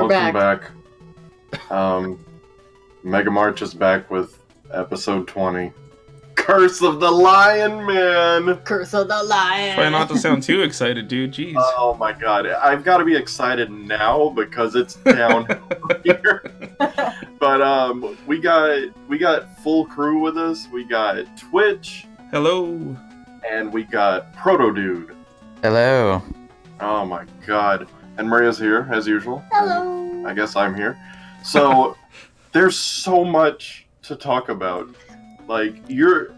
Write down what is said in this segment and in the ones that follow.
Welcome back. Mega March is back with episode 20. Curse of the Lion Man! Curse of the Lion! Try not to sound too excited, dude. Jeez. Oh my god. I've got to be excited now because it's down here. But we got full crew with us. We got Twitch. Hello. And we got Protodude. Hello. Oh my god. And Maria's here, as usual. Hello. And I guess I'm here. So, there's so much to talk about. Like, you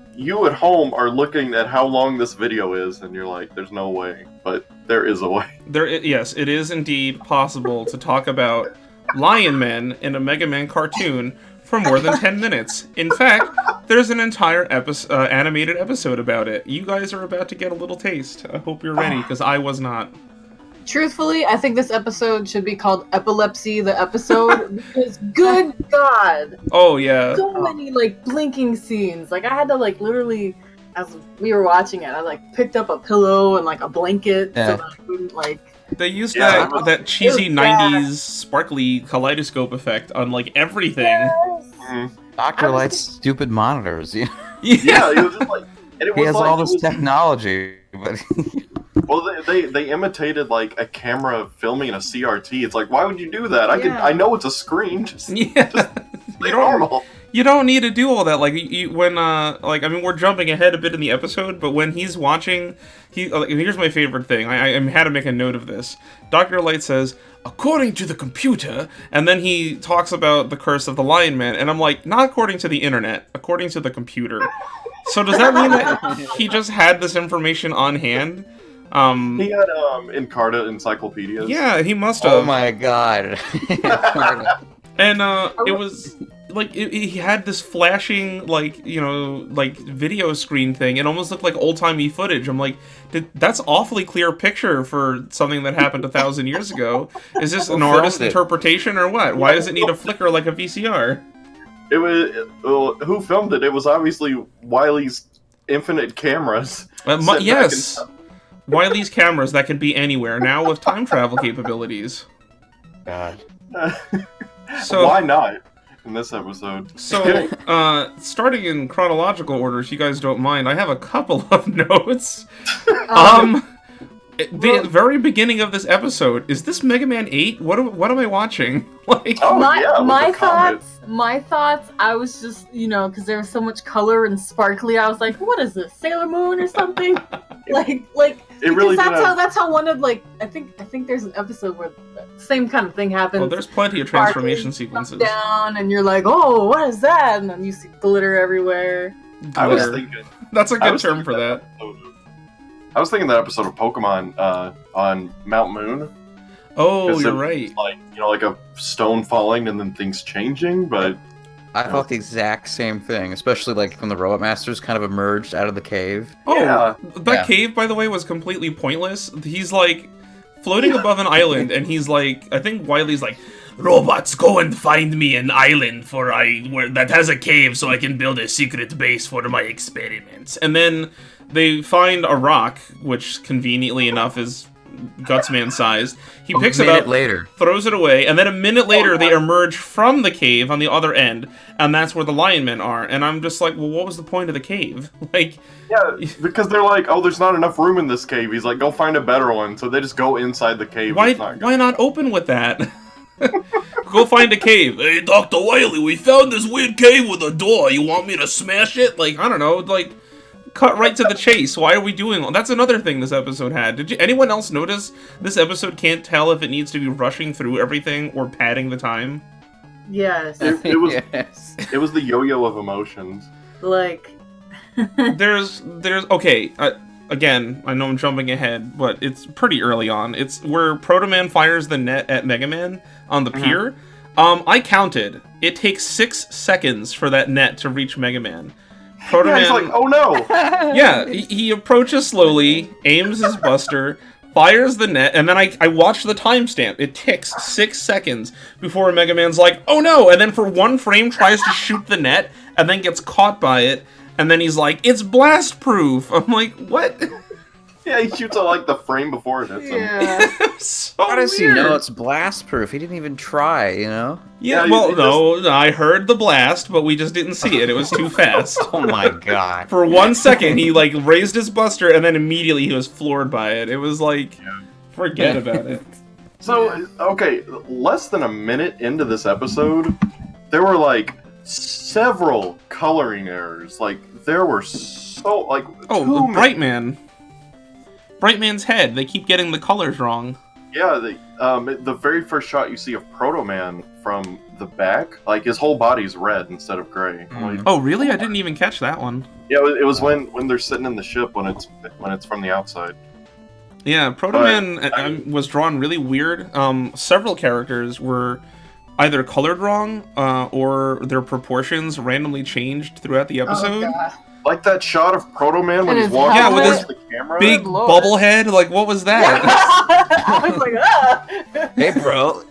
at home are looking at how long this video is, and you're like, there's no way. But there is a way. Yes, it is indeed possible to talk about Lion Men in a Mega Man cartoon for more than 10 minutes. In fact, there's an entire animated episode about it. You guys are about to get a little taste. I hope you're ready, because I was not. Truthfully, I think this episode should be called Epilepsy the Episode, because good god! Oh, yeah. So many, blinking scenes. I had to, literally, as we were watching it, I, picked up a pillow and, a blanket so that I couldn't, They used that cheesy 90s sparkly kaleidoscope effect on, everything. Yes. Mm-hmm. Dr. Light's stupid monitors. Yeah, it was just and he has all this technology, but... Well, they imitated a camera filming a CRT. It's why would you do that? I know it's a screen. Just normal. You don't need to do all that. We're jumping ahead a bit in the episode, but when he's watching, here's my favorite thing. I had to make a note of this. Dr. Light says, according to the computer, and then he talks about the curse of the Lion Man, and I'm like, not according to the internet, according to the computer. So does that mean that he just had this information on hand? He had Encarta encyclopedias. Yeah, he must have. Oh my god. And it was he had this flashing video screen thing. It almost looked like old-timey footage. I'm like, that's awfully clear picture for something that happened 1,000 years ago. Is this an artist's interpretation or what? Why does it need a flicker like a VCR? It was who filmed it? It was obviously Wily's infinite cameras. Yes. Wily's cameras that can be anywhere, now with time travel capabilities. God. So why not in this episode? So, starting in chronological order, if you guys don't mind, I have a couple of notes. The very begining of this episode, is this Mega Man 8? What am I watching? My thoughts, I was just, because there was so much color and sparkly, I was like, what is this, Sailor Moon or something? That's how one of, I think there's an episode where the same kind of thing happens. Oh, there's plenty of transformation sequences. Down, and you're like, oh, what is that? And then you see glitter everywhere. Glitter. I was thinking... That's a good term for that. I was thinking that episode of Pokemon on Mount Moon. Oh, you're right. Like a stone falling and then things changing, but... I thought the exact same thing, especially when the Robot Masters kind of emerged out of the cave. Oh, yeah. That cave, by the way, was completely pointless. He's floating above an island, and he's I think Wily's robots, go and find me an island that has a cave so I can build a secret base for my experiments. And then they find a rock, which conveniently enough is Gutsman sized. He picks it up, later, throws it away, and then a minute later they emerge from the cave on the other end, and that's where the Lion Men are. And I'm just like, well, what was the point of the cave? Yeah, because they're like, oh, there's not enough room in this cave. He's like, go find a better one. So they just go inside the cave. Why not open with that? Go find a cave. Hey, Dr. Wily, we found this weird cave with a door. You want me to smash it? I don't know, cut right to the chase. Why are we doing all? That's another thing this episode had. Did anyone else notice this episode can't tell if it needs to be rushing through everything or padding the time? Yes. It was Yes. It was the yo-yo of emotions. There's okay. Again, I know I'm jumping ahead, but it's pretty early on. It's where Proto Man fires the net at Mega Man on the pier. I counted. It takes 6 seconds for that net to reach Mega Man. Proto Man, he's like, oh no! Yeah, he approaches slowly, aims his buster, fires the net, and then I watch the timestamp. It ticks 6 seconds before Mega Man's like, oh no! And then for 1 frame tries to shoot the net, and then gets caught by it, and then he's like, it's blast proof! I'm like, what? Yeah, he shoots it like the frame before it hits him. Yeah. So How does he weird. know it's blast proof? He didn't even try, you know? Yeah, Yeah, well, he no, I heard the blast, but we just didn't see it. It was too fast. Oh my god. For 1 second, he like raised his buster, and then immediately he was floored by it. It was like, forget about it. So, okay, less than a minute into this episode, there were like several coloring errors. Like, there were so, like, Oh, too many. Brightman. Brightman's head. They keep getting the colors wrong. Yeah, the very first shot you see of Proto Man from the back, like his whole body's red instead of gray. Like, Oh, really? I didn't even catch that one. yeah, it was when they're sitting in the ship when it's from the outside. Yeah, Proto Man was drawn really weird. Several characters were either colored wrong or their proportions randomly changed throughout the episode. Oh, God. Like that shot of Proto Man when And he's his walking helmet. Yeah, with towards the camera. Big Good lord. bubble head? Like, what was that? I was like, ah! Hey, bro.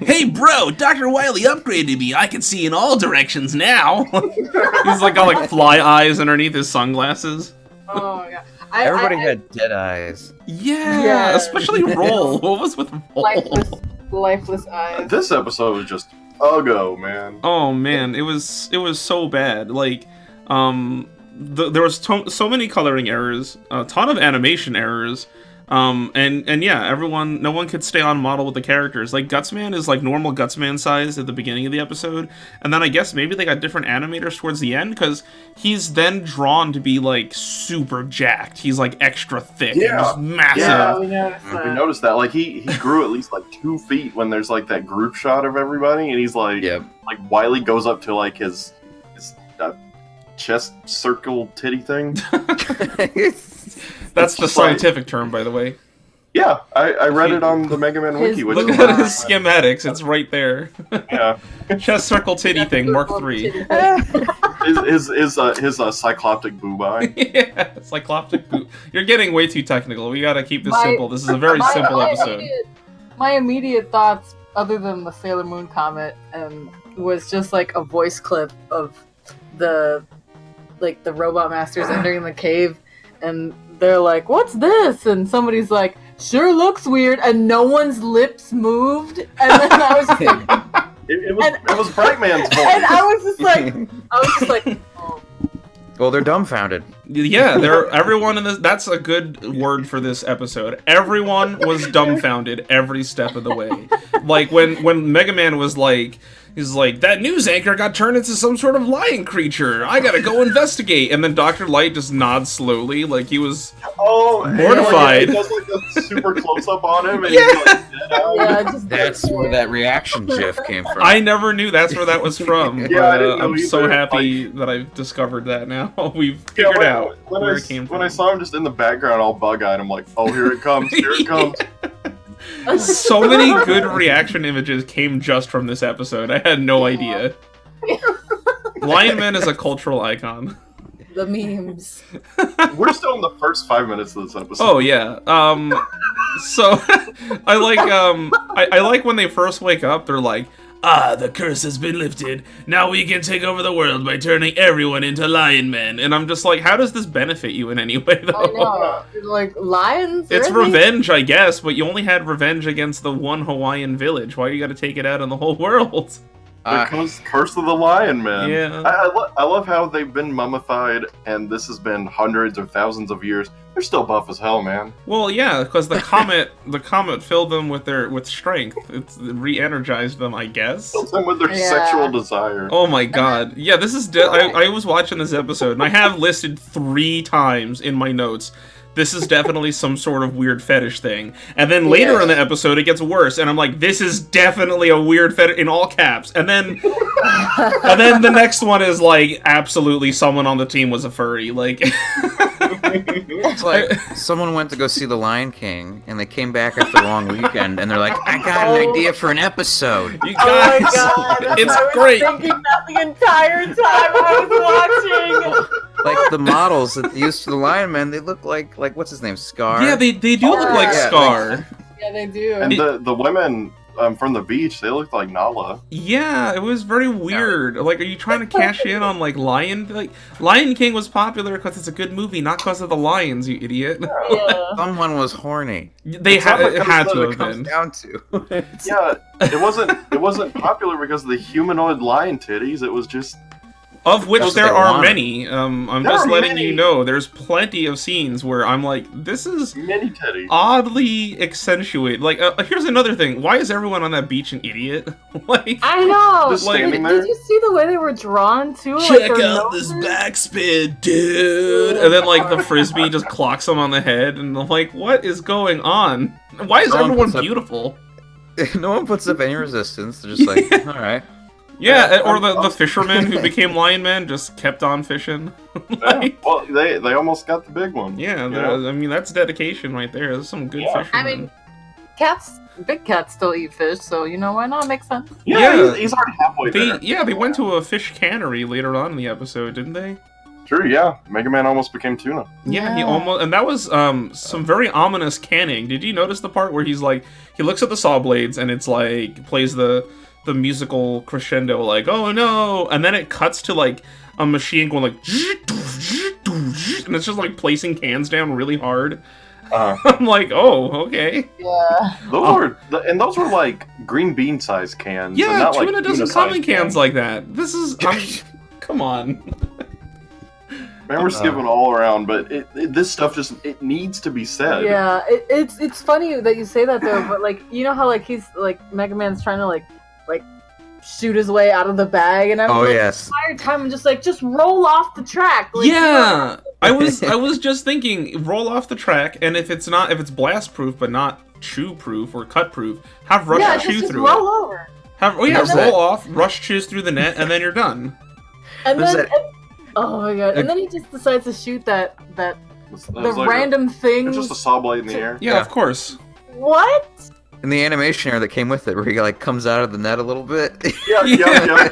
Hey, bro, Dr. Wily upgraded me. I can see in all directions now. He's like got like fly eyes underneath his sunglasses. Oh, yeah. Everybody had dead eyes. Yeah, Yeah. especially Roll. What was with Roll? lifeless eyes. This episode was just uggo, man. Oh man, it was so bad. Like, there was so many coloring errors, a ton of animation errors, and yeah, no one could stay on model with the characters. Like Gutsman is like normal Gutsman size at the beginning of the episode, and then I guess maybe they got different animators towards the end because he's then drawn to be like super jacked. He's like extra thick and Yeah. just massive. Yeah. we noticed We that. noticed that. Like he grew at least like 2 feet when there's like that group shot of everybody, and he's like, Yep. like Wiley goes up to like his chest circle titty thing. That's the just like- scientific term, by the way. Yeah, I read it on the Mega Man wiki. Which Look is at his schematics; it's right there. yeah, Chest circle titty thing, Mark III. his cycloptic boob eye. Yeah, cycloptic boot. You're getting way too technical. We gotta keep this simple. This is a very simple episode. My immediate thoughts, other than the Sailor Moon comment, was just like a voice clip of the robot masters entering the cave, and they're like, "What's this?" And somebody's like, "Sure looks weird," and no one's lips moved, and then I was just like, It was Brightman's voice. and I was just like, oh. Well, they're dumbfounded. Yeah, everyone in this. That's a good word for this episode. Everyone was dumbfounded every step of the way. Like when Mega Man was like, he's like, that news anchor got turned into some sort of lion creature. I gotta go investigate. And then Dr. Light just nods slowly, like he was mortified. He does like a super close up on him, and Yeah. he's like dead out. Yeah, just That's where that reaction gif came from. I never knew that's where that was from. Yeah, I didn't know I'm so either. happy that I've discovered that now. We've figured out where it came from. When I saw him just in the background, all bug-eyed, I'm like, "Oh, here it comes! Here it comes!" So many good reaction images came just from this episode. I had no idea. Lion Man is a cultural icon. the memes. We're still in the first 5 minutes of this episode. Oh yeah. So I like when they first wake up. They're like, the curse has been lifted. Now we can take over the world by turning everyone into lion men. And I'm just like, how does this benefit you in any way, though? I know, like lions. It's really? revenge, I guess, but you only had revenge against the one Hawaiian village. Why you gotta take it out on the whole world? Because Curse of the Lion Man. Yeah. I love how they've been mummified, and this has been hundreds or thousands of years. They're still buff as hell, man. Well, yeah, because the comet filled them with strength. It's re-energized them, I guess. Filled them with their Yeah. sexual desire. Oh my god. Yeah, this is... I was watching this episode, and I have listed 3 times in my notes, this is definitely some sort of weird fetish thing. And then later in the episode, it gets worse, and I'm like, this is definitely a weird fetish, in all caps. And then the next one is like, absolutely someone on the team was a furry. Like... It's like someone went to go see The Lion King, and they came back after a long weekend, and they're like, I got an idea for an episode. You Oh my guys, god! it's I was great. thinking that the entire time I was watching. Like, the models that they used for the Lion Man, they look like what's his name, Scar? Yeah, they do look like Yeah, Scar. Yeah, they do. And the women from the beach, they looked like Nala. Yeah, it was very weird. Like, are you trying to cash in on like Lion King was popular because it's a good movie, not because of the lions, you idiot. Yeah. Someone was horny. They It's not it because had to it have Comes been. down to. Yeah, it wasn't popular because of the humanoid lion titties. It was just Of which That's there what they are wanted. many. I'm There just are letting many. you know, there's plenty of scenes where I'm like, this is mini titties. oddly accentuated. Like, here's another thing. Why is everyone on that beach an idiot? Like, I know. Just like- standing Did there. you see the way they were drawn too? check like, their out this noses? backspin, dude. And then, like, the frisbee just clocks him on the head, and I'm like, what is going on? Why is No one everyone puts up- beautiful? No one puts up any resistance. They're just like, all right. Yeah, or the fisherman who became Lion Man just kept on fishing. Yeah. Well, they almost got the big one. Yeah, you know? I mean, that's dedication right there. There's some good Yeah. fishermen. I mean, big cats still eat fish, so you know why not? Makes sense. Yeah, Yeah. he's already halfway there. They went to a fish cannery later on in the episode, didn't they? True, yeah. Mega Man almost became tuna. Yeah, he Yeah. almost, and that was some very ominous canning. Did you notice the part where he's like, he looks at the saw blades and it's like plays the musical crescendo, like, oh no, and then it cuts to like a machine going like, and it's just like placing cans down really hard. I'm like, oh, okay. Yeah. Those were like green bean size cans. and Yeah, not tuna like doesn't come in tuna-sized cans like that. This is, come on. Man, we're skipping all around, but this stuff just it needs to be said. Yeah, it's funny that you say that though, but like you know how like he's like Mega Man's trying to like shoot his way out of the bag, and I'm Oh like, yes. the entire time I'm just like just roll off the track. Like, Yeah, I was just thinking, roll off the track, and if it's blast proof but not chew proof or cut proof, have Rush yeah, chew just through roll it. over. There's Roll that- off, Rush chews through the net, and then you're done. And There's then, that- oh my god! And then he just decides to shoot that It was the like random thing. It's just a saw blade in the air. Yeah, Yeah. of course. What? And the animation error that came with it, where he like comes out of the net a little bit. Yeah. Yeah.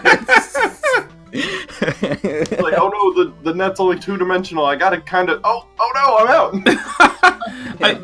Like, oh no, the net's only 2-dimensional. I gotta kind of. Oh no, I'm out.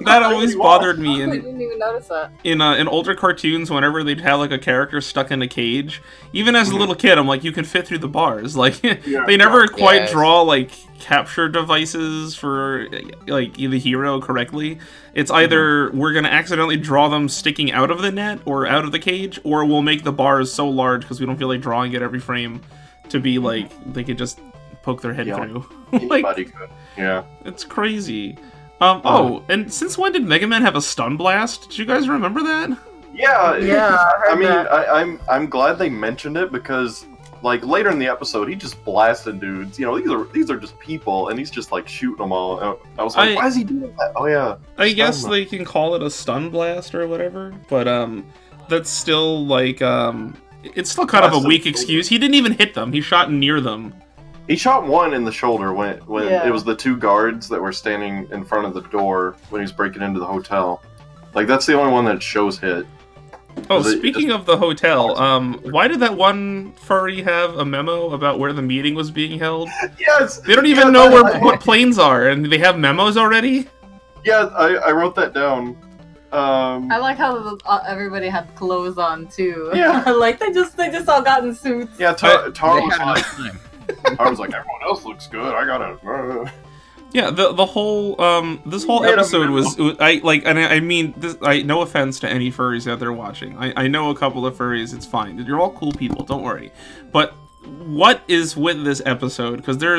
That always bothered me I in didn't even notice that. in older cartoons. Whenever they'd have like a character stuck in a cage, even as a little kid, I'm like, you can fit through the bars. Like, they never quite Yes. draw like capture devices for like the hero correctly. It's either we're gonna accidentally draw them sticking out of the net or out of the cage, or we'll make the bars so large because we don't feel like drawing it every frame to be like they could just poke their head Yeah. through. Like, Anybody could. Yeah. it's crazy. And since when did Mega Man have a stun blast? Did you guys remember that? Yeah. Yeah, I heard I mean, that. I'm glad they mentioned it because like later in the episode, he just blasted dudes. You know, these are just people, and he's just like shooting them all. And I was like, why is he doing that? Oh yeah. I Stun guess blast. they can call it a stun blast or whatever, but that's still like it's still kind of a Blast weak them. excuse. He didn't even hit them. He shot near them. He shot one in the shoulder when Yeah. it was the 2 guards that were standing in front of the door when he was breaking into the hotel. Like that's the only one that shows hit. Oh, Is it speaking of the hotel, why did that one furry have a memo about where the meeting was being held? Yes. They don't even know what planes are, and they have memos already. Yeah, I wrote that down. I like how everybody had clothes on too. Yeah. Like they just all got in suits. Yeah, Tar They was had like, enough time. Tar was like, everyone else looks good. I gotta. Yeah, the whole this whole Wait a episode minute. was I mean this, no offense to any furries out there watching. I know a couple of furries. It's fine. You're all cool people. Don't worry. But what is with this episode? Because there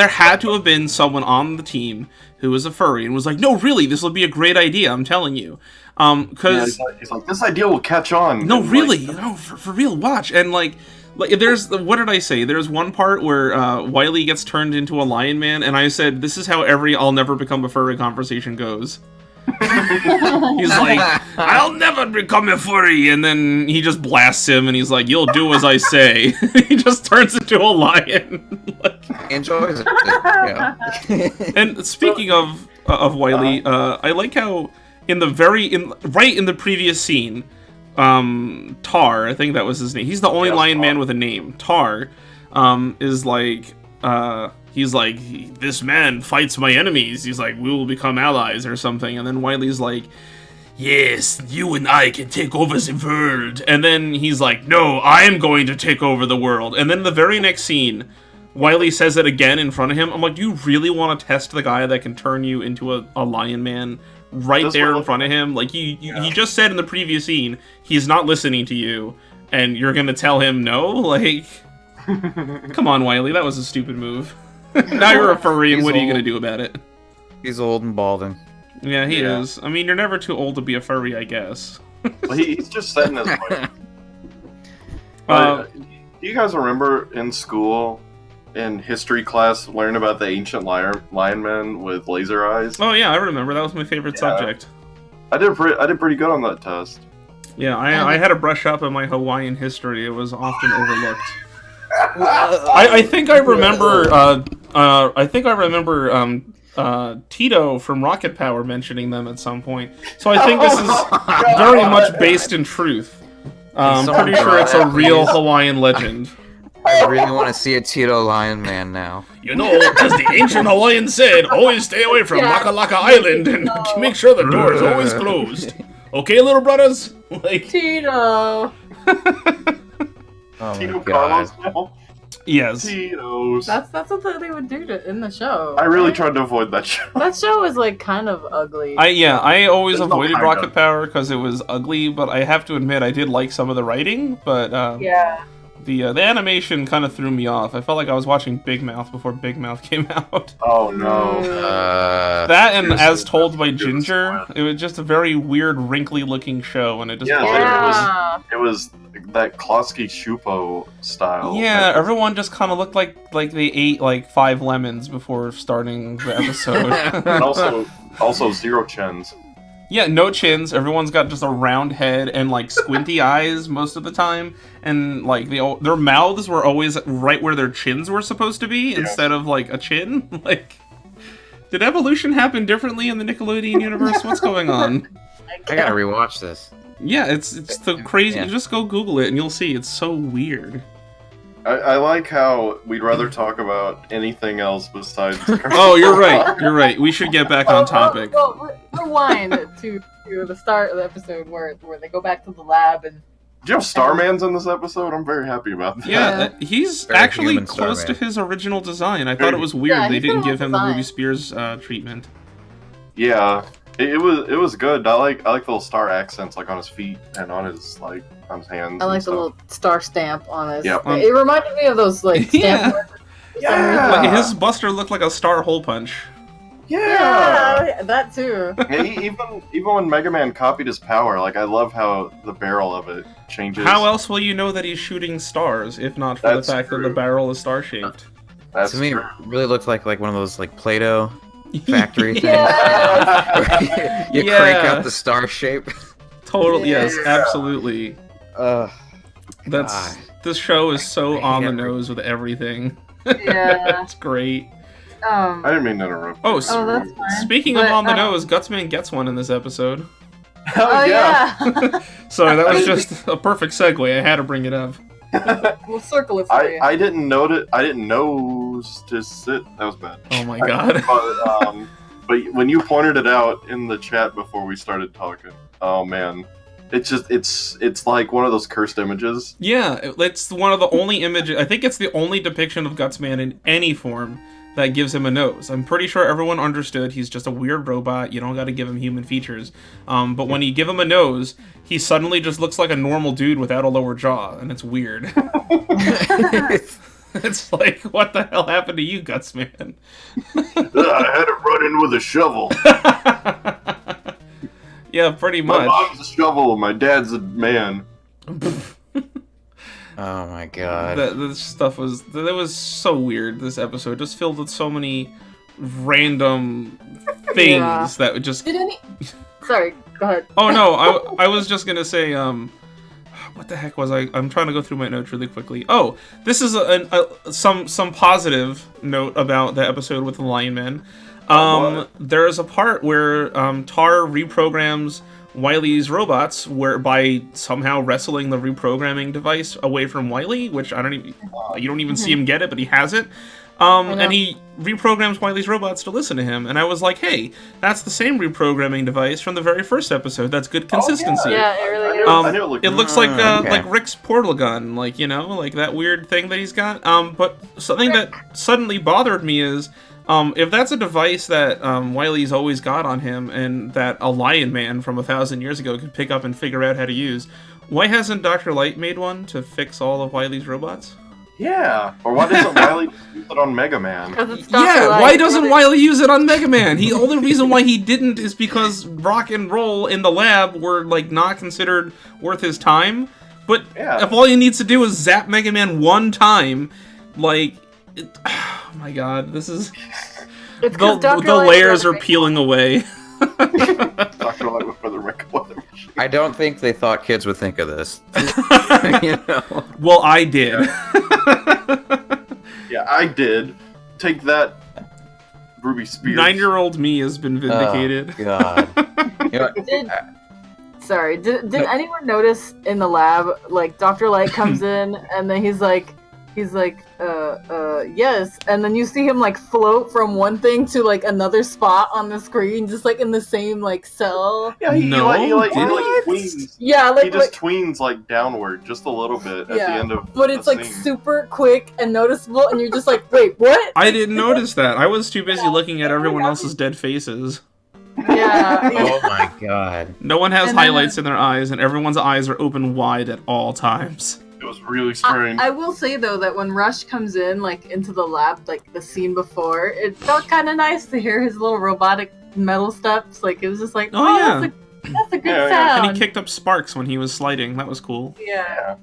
had to have been someone on the team who was a furry and was like, no, really, this will be a great idea. I'm telling you. Because he's like, this idea will catch on. no, And, really, like, no, for real, watch. And like there's what did I say? There's one part where Wily gets turned into a lion man, and I said, this is how every I'll never become a furry conversation goes. He's like, I'll never become a furry, and then he just blasts him, and he's like, you'll do as I say. He just turns into a lion. Like, He enjoys it. Yeah. and speaking of Wily, I like how right in the previous scene, Tar, I think that was his name. He's the only Yes, lion Tar. man with a name. Tar, is like, he's like, this man fights my enemies. He's like, we will become allies or something. And then Wily's like, yes, you and I can take over the world. And then he's like, no, I'm going to take over the world. And then the very next scene, Wily says it again in front of him. I'm like, do you really want to test the guy that can turn you into a lion man right there in front of him? Like, he just said in the previous scene, he's not listening to you, and you're going to tell him no? Like, come on, Wily, that was a stupid move. Now you're a furry, and what are you going to do about it? He's old and balding. Yeah, he is. I mean, you're never too old to be a furry, I guess. Well, he's just setting his way. Do you guys remember in school, in history class, learning about the ancient lion men with laser eyes? Oh yeah, I remember. That was my favorite subject. I did pretty good on that test. Yeah, I had to brush up on my Hawaiian history. It was often overlooked. I think I remember. Tito from Rocket Power mentioning them at some point. So I think this is very much based in truth. I'm pretty sure it's a real Hawaiian legend. I really want to see a Tito Lion Man now. You know, as the ancient Hawaiian said, always stay away from Laka Laka Island and make sure the door is always closed. Okay, little brothers? Like Tito! Oh Tito my Carlos god. now? Yes. Tito's. That's what they would do in the show. I really right? tried to avoid that show. That show is like kind of ugly. I always There's no avoided kind Rocket of. Power because it was ugly, but I have to admit I did like some of the writing, but Yeah. the animation kind of threw me off. I felt like I was watching Big Mouth before Big Mouth came out. Oh no. That and Seriously, As Told by it was Ginger, flat. it was just a very weird, wrinkly-looking show, and it just Yeah, bothered me. Yeah. it was that Klosky Shupo style. Yeah, everyone just kind of looked like they ate like 5 lemons before starting the episode. And also zero chins. Yeah, no chins. Everyone's got just a round head and like squinty eyes most of the time, and like their mouths were always right where their chins were supposed to be instead of like a chin. Like, did evolution happen differently in the Nickelodeon universe? What's going on? I gotta rewatch this. Yeah, it's the crazy. Yeah. Just go Google it and you'll see. It's so weird. I like how we'd rather talk about anything else besides. Oh, you're right. You're right. We should get back on topic. Well, rewind to the start of the episode where they go back to the lab and. Do you know Starman's in this episode? I'm very happy about that. Yeah, he's Very actually human close to Starman. his original design. I thought it was weird Yeah, they he's didn't got a give him the design. Ruby Spears treatment. Yeah. It was good. I like the little star accents like on his feet and on his hands. I and like the stuff. little star stamp on his. Yep. It reminded me of those like Yeah. stamp. words. Yeah. Like, his Buster looked like a star hole punch. Yeah, that too. Yeah, even when Mega Man copied his power, like I love how the barrel of it changes. How else will you know that he's shooting stars if not for That's the fact that true. the barrel is star shaped? That's To me, true. it really looked like one of those like Play-Doh factory things. Yeah. You Yeah. crank out the star shape. Totally, yes, Yeah. absolutely. That's God. this show is so I on hate the nose with everything. Yeah. It's great. I didn't mean to interrupt. Oh, Oh, that's fine. speaking of But, on the nose, Gutsman gets one in this episode. Hell Oh yeah. yeah. Sorry, that was just a perfect segue. I had to bring it up. We'll circle it for you. I didn't note it. I didn't nose to sit. That was bad. Oh my god. But when you pointed it out in the chat before we started talking, oh man, it's like one of those cursed images. Yeah, it's one of the only images. I think it's the only depiction of Gutsman in any form that gives him a nose. I'm pretty sure everyone understood he's just a weird robot. You don't got to give him human features. But when you give him a nose, he suddenly just looks like a normal dude without a lower jaw, and it's weird. It's like, what the hell happened to you, Gutsman? I had to run in with a shovel. Yeah, pretty My much. mom's a shovel, my dad's a man. Oh my god. This stuff was so weird. This episode just filled with so many random things Yeah. that would just. Did any? Sorry. Go ahead. Oh no, I was just gonna say what the heck was I? I'm trying to go through my notes really quickly. Oh, this is some positive note about the episode with the Lion Man. There is a part where Tar reprograms Wily's robots by somehow wrestling the reprogramming device away from Wily, which you don't even see him get it, but he has it. And he reprograms Wily's robots to listen to him. And I was like, hey, that's the same reprogramming device from the very first episode. That's good consistency. Yeah, it really is. I knew It looks like okay. like Rick's portal gun, like, you know, like that weird thing that he's got. But something that suddenly bothered me is, if that's a device that Wily's always got on him, and that a Lion Man from 1,000 years ago could pick up and figure out how to use, why hasn't Dr. Light made one to fix all of Wily's robots? Yeah. Or why doesn't Wily use it on Mega Man? Why doesn't Wily use it on Mega Man? The only reason why he didn't is because rock and roll in the lab were, like, not considered worth his time. But if all he needs to do is zap Mega Man one time, like, oh my god, this is... the layers are peeling away. Dr. Light with the Rick weather machine. I don't think they thought kids would think of this. You know? Well, I did. Yeah, I did. Take that, Ruby Spears. 9-year-old me has been vindicated. Oh, God. You know, Did anyone notice in the lab, like, Dr. Light comes in, and then he's like, yes, and then you see him, like, float from one thing to, like, another spot on the screen, just, like, in the same, like, cell. Yeah, he tweens. Yeah, like, he just tweens, like, downward just a little bit at the end of but it's, like, scene. super quick and noticeable, and you're just like, wait, what? I didn't notice that. I was too busy looking at everyone else's dead faces. Yeah. oh my god. No one has highlights in their eyes, and everyone's eyes are open wide at all times. It was really strange. I will say, though, that when Rush comes in, like, into the lab, like, the scene before, it felt kind of nice to hear his little robotic metal steps. Like, it was just like, yeah. that's a good sound. And he kicked up sparks when he was sliding. That was cool. Yeah.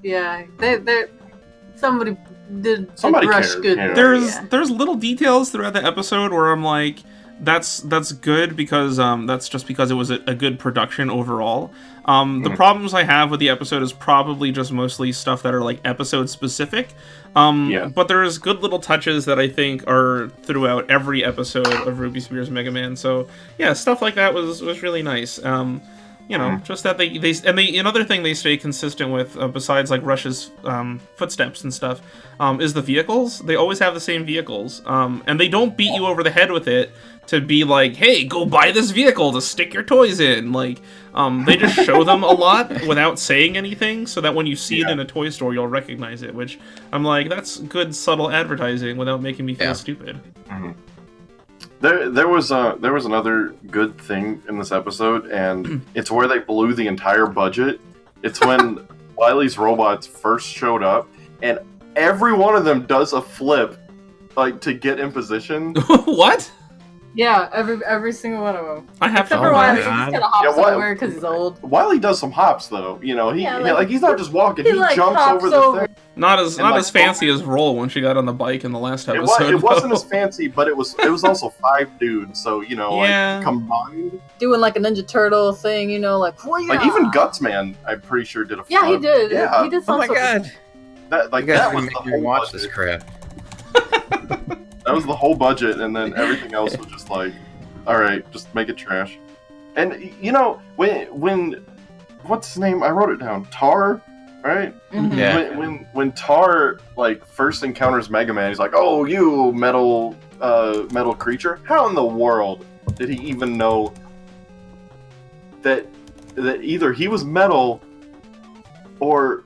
Somebody did Somebody Rush cared, good. yeah. There's little details throughout the episode where I'm like, that's good because that's just because it was a good production overall. The problems I have with the episode is probably just mostly stuff that are like episode specific. But there's good little touches that I think are throughout every episode of Ruby Spears Mega Man. So yeah, stuff like that was really nice. Just that they another thing they stay consistent with, besides like Rush's footsteps and stuff, is the vehicles. They always have the same vehicles, and they don't beat you over the head with it to be like, hey, go buy this vehicle to stick your toys in. Like, they just show them a lot without saying anything, so that when you see it in a toy store, you'll recognize it, which I'm like, that's good subtle advertising without making me feel stupid. Mm-hmm. There was another good thing in this episode, and it's where they blew the entire budget. It's when Wily's robots first showed up, and every one of them does a flip, like, to get in position. What? Yeah, every single one of them. I have Except to. for Wily, he's kind of hops somewhere because he's old. Wily does some hops though. You know, he's not just walking. He like, jumps over the thing. Not as fancy as Roll when she got on the bike in the last episode. It wasn't as fancy, but it was also 5 dudes. So like combined, doing like a Ninja Turtle thing. Like even Gutsman, I'm pretty sure did a flip. Yeah, he did. Yeah. He did. Oh my god! That was the whole watch budget. this crap. That was the whole budget, and then everything else was just like, all right, just make it trash. And when what's his name? I wrote it down. Tar, right? Mm-hmm. Yeah. When Tar like first encounters Mega Man, he's like, "Oh, you metal creature!" How in the world did he even know that either he was metal or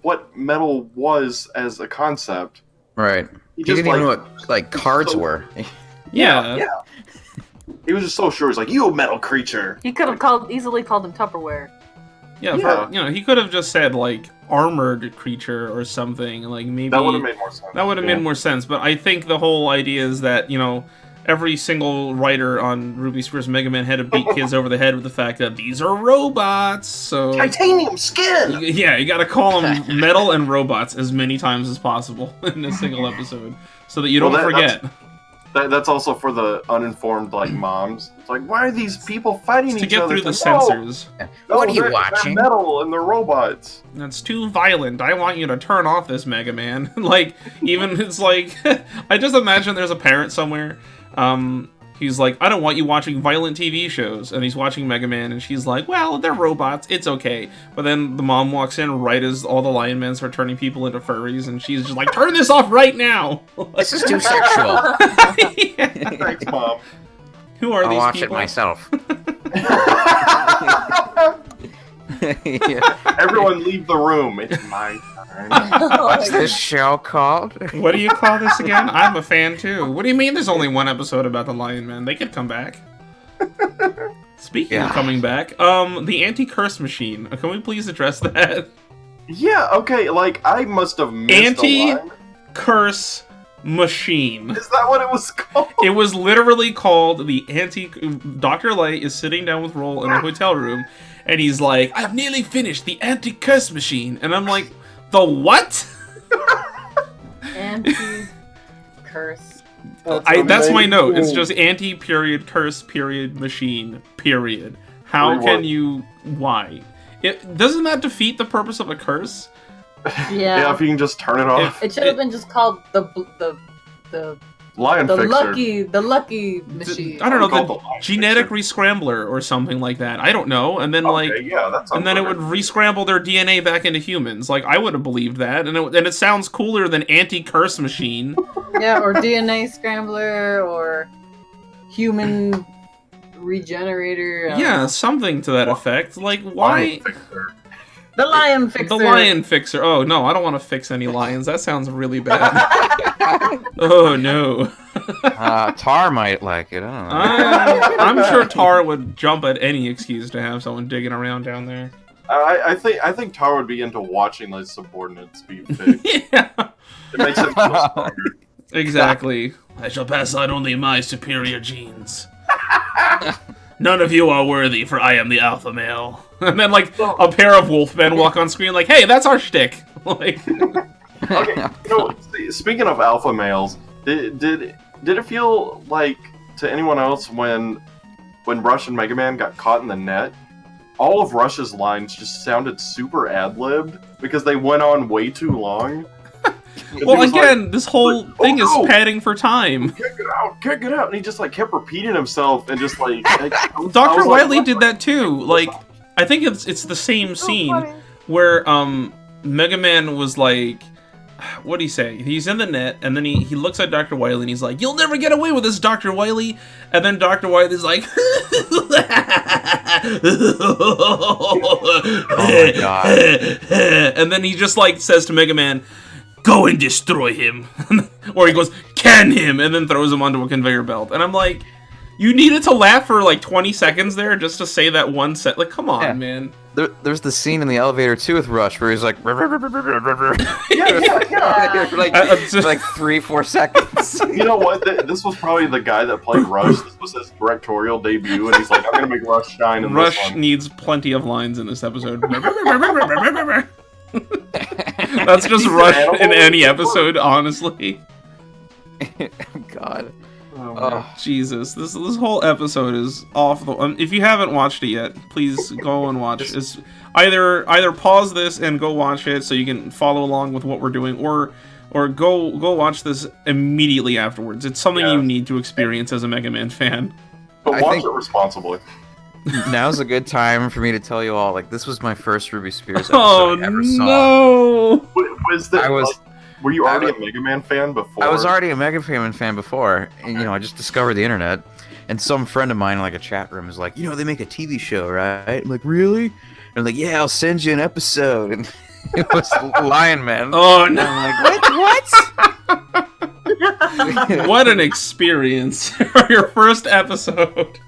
what metal was as a concept? Right. He didn't even know what like cards were. Yeah. He was just so sure. He's like, "You metal creature." He could have easily called him Tupperware. Yeah. He could have just said like armored creature or something. Like maybe that would have made more sense. That would have made more sense. But I think the whole idea is that every single writer on Ruby Spears Mega Man had to beat kids over the head with the fact that these are robots. So titanium skin. You got to call them metal and robots as many times as possible in a single episode, so that you don't forget. That's also for the uninformed moms. It's like, why are these people fighting each other? To get through the censors. What are you watching? They're metal and they're robots. That's too violent. I want you to turn off this Mega Man. It's like, I just imagine there's a parent somewhere he's like, I don't want you watching violent TV shows. And he's watching Mega Man, and she's like, well, they're robots, it's okay. But then the mom walks in right as all the Lion Men start turning people into furries, and she's just like, turn this off right now! This is too sexual. Yeah. Thanks, Mom. Who are I'll these watch people? it myself. Everyone leave the room. It's my turn. What's this show called? What do you call this again? I'm a fan too. What do you mean there's only one episode about the Lion Men? They could come back. Speaking of coming back, the anti-curse machine. Can we please address that? Yeah, okay, like, I must have missed a line. Anti-curse machine. Is that what it was called? It was literally called the Dr. Light is sitting down with Roll in a hotel room, and he's like, I've nearly finished the anti-curse machine. And I'm like, the what? Anti-curse. That's my note. It's just anti-period curse period machine period. How can you... Why? Doesn't that defeat the purpose of a curse? Yeah, if you can just turn it off. It should have been just called the Lion Fixer. the lucky machine. I don't know, the genetic rescrambler or something like that. I don't know. And then and then it would rescramble their DNA back into humans. Like, I would have believed that, and it sounds cooler than anti-curse machine. Yeah, or DNA scrambler, or human regenerator. Yeah, something to that effect. Like, why? The Lion Fixer. The Lion Fixer. Oh, no, I don't want to fix any lions. That sounds really bad. Oh, no. Tar might like it. I don't know. I'm sure Tar would jump at any excuse to have someone digging around down there. I think Tar would be into watching his subordinates be fixed. Yeah. It makes him feel stronger. Exactly. I shall pass on only my superior genes. None of you are worthy, for I am the alpha male. And then, like, a pair of wolfmen walk on screen like, hey, that's our shtick. Like... Okay, speaking of alpha males, did it feel like, to anyone else, when Rush and Mega Man got caught in the net, all of Rush's lines just sounded super ad-libbed, because they went on way too long? Well, again, like, this whole thing is padding for time. Kick it out, and he just, like, kept repeating himself, and just, like... Dr. Wily did that, too. Like, I think it's the same scene where, Mega Man was like... What'd he say? He's in the net, and then he looks at Dr. Wily, and he's like, you'll never get away with this, Dr. Wily! And then Dr. Wily's like... Oh my god. And then he just, like, says to Mega Man... Go and destroy him. Or he goes, can him, and then throws him onto a conveyor belt. And I'm like, you needed to laugh for like 20 seconds there just to say that one set. Like, come on, man. There's the scene in the elevator too with Rush where he's like, yeah. like 3-4 seconds. You know what? This was probably the guy that played Rush. This was his directorial debut, and he's like, I'm gonna make Rush shine in Rush this one. needs plenty of lines in this episode. That's just Rush in any episode, honestly. God. Oh, Jesus. This whole episode is off the... if you haven't watched it yet, please go and watch. It's either pause this and go watch it so you can follow along with what we're doing, or go watch this immediately afterwards. It's something you need to experience as a Mega Man fan. But watch it responsibly. Now's a good time for me to tell you all, like, this was my first Ruby Spears episode I ever saw. No! Were you already a Mega Man fan before? I was already a Mega Man fan before, and, you know, I just discovered the internet, and some friend of mine in, like, a chat room is like, you know, they make a TV show, right? I'm like, really? And I'm like, yeah, I'll send you an episode, and it was Lion Man. Oh, no! I'm like, what? What an experience for your first episode.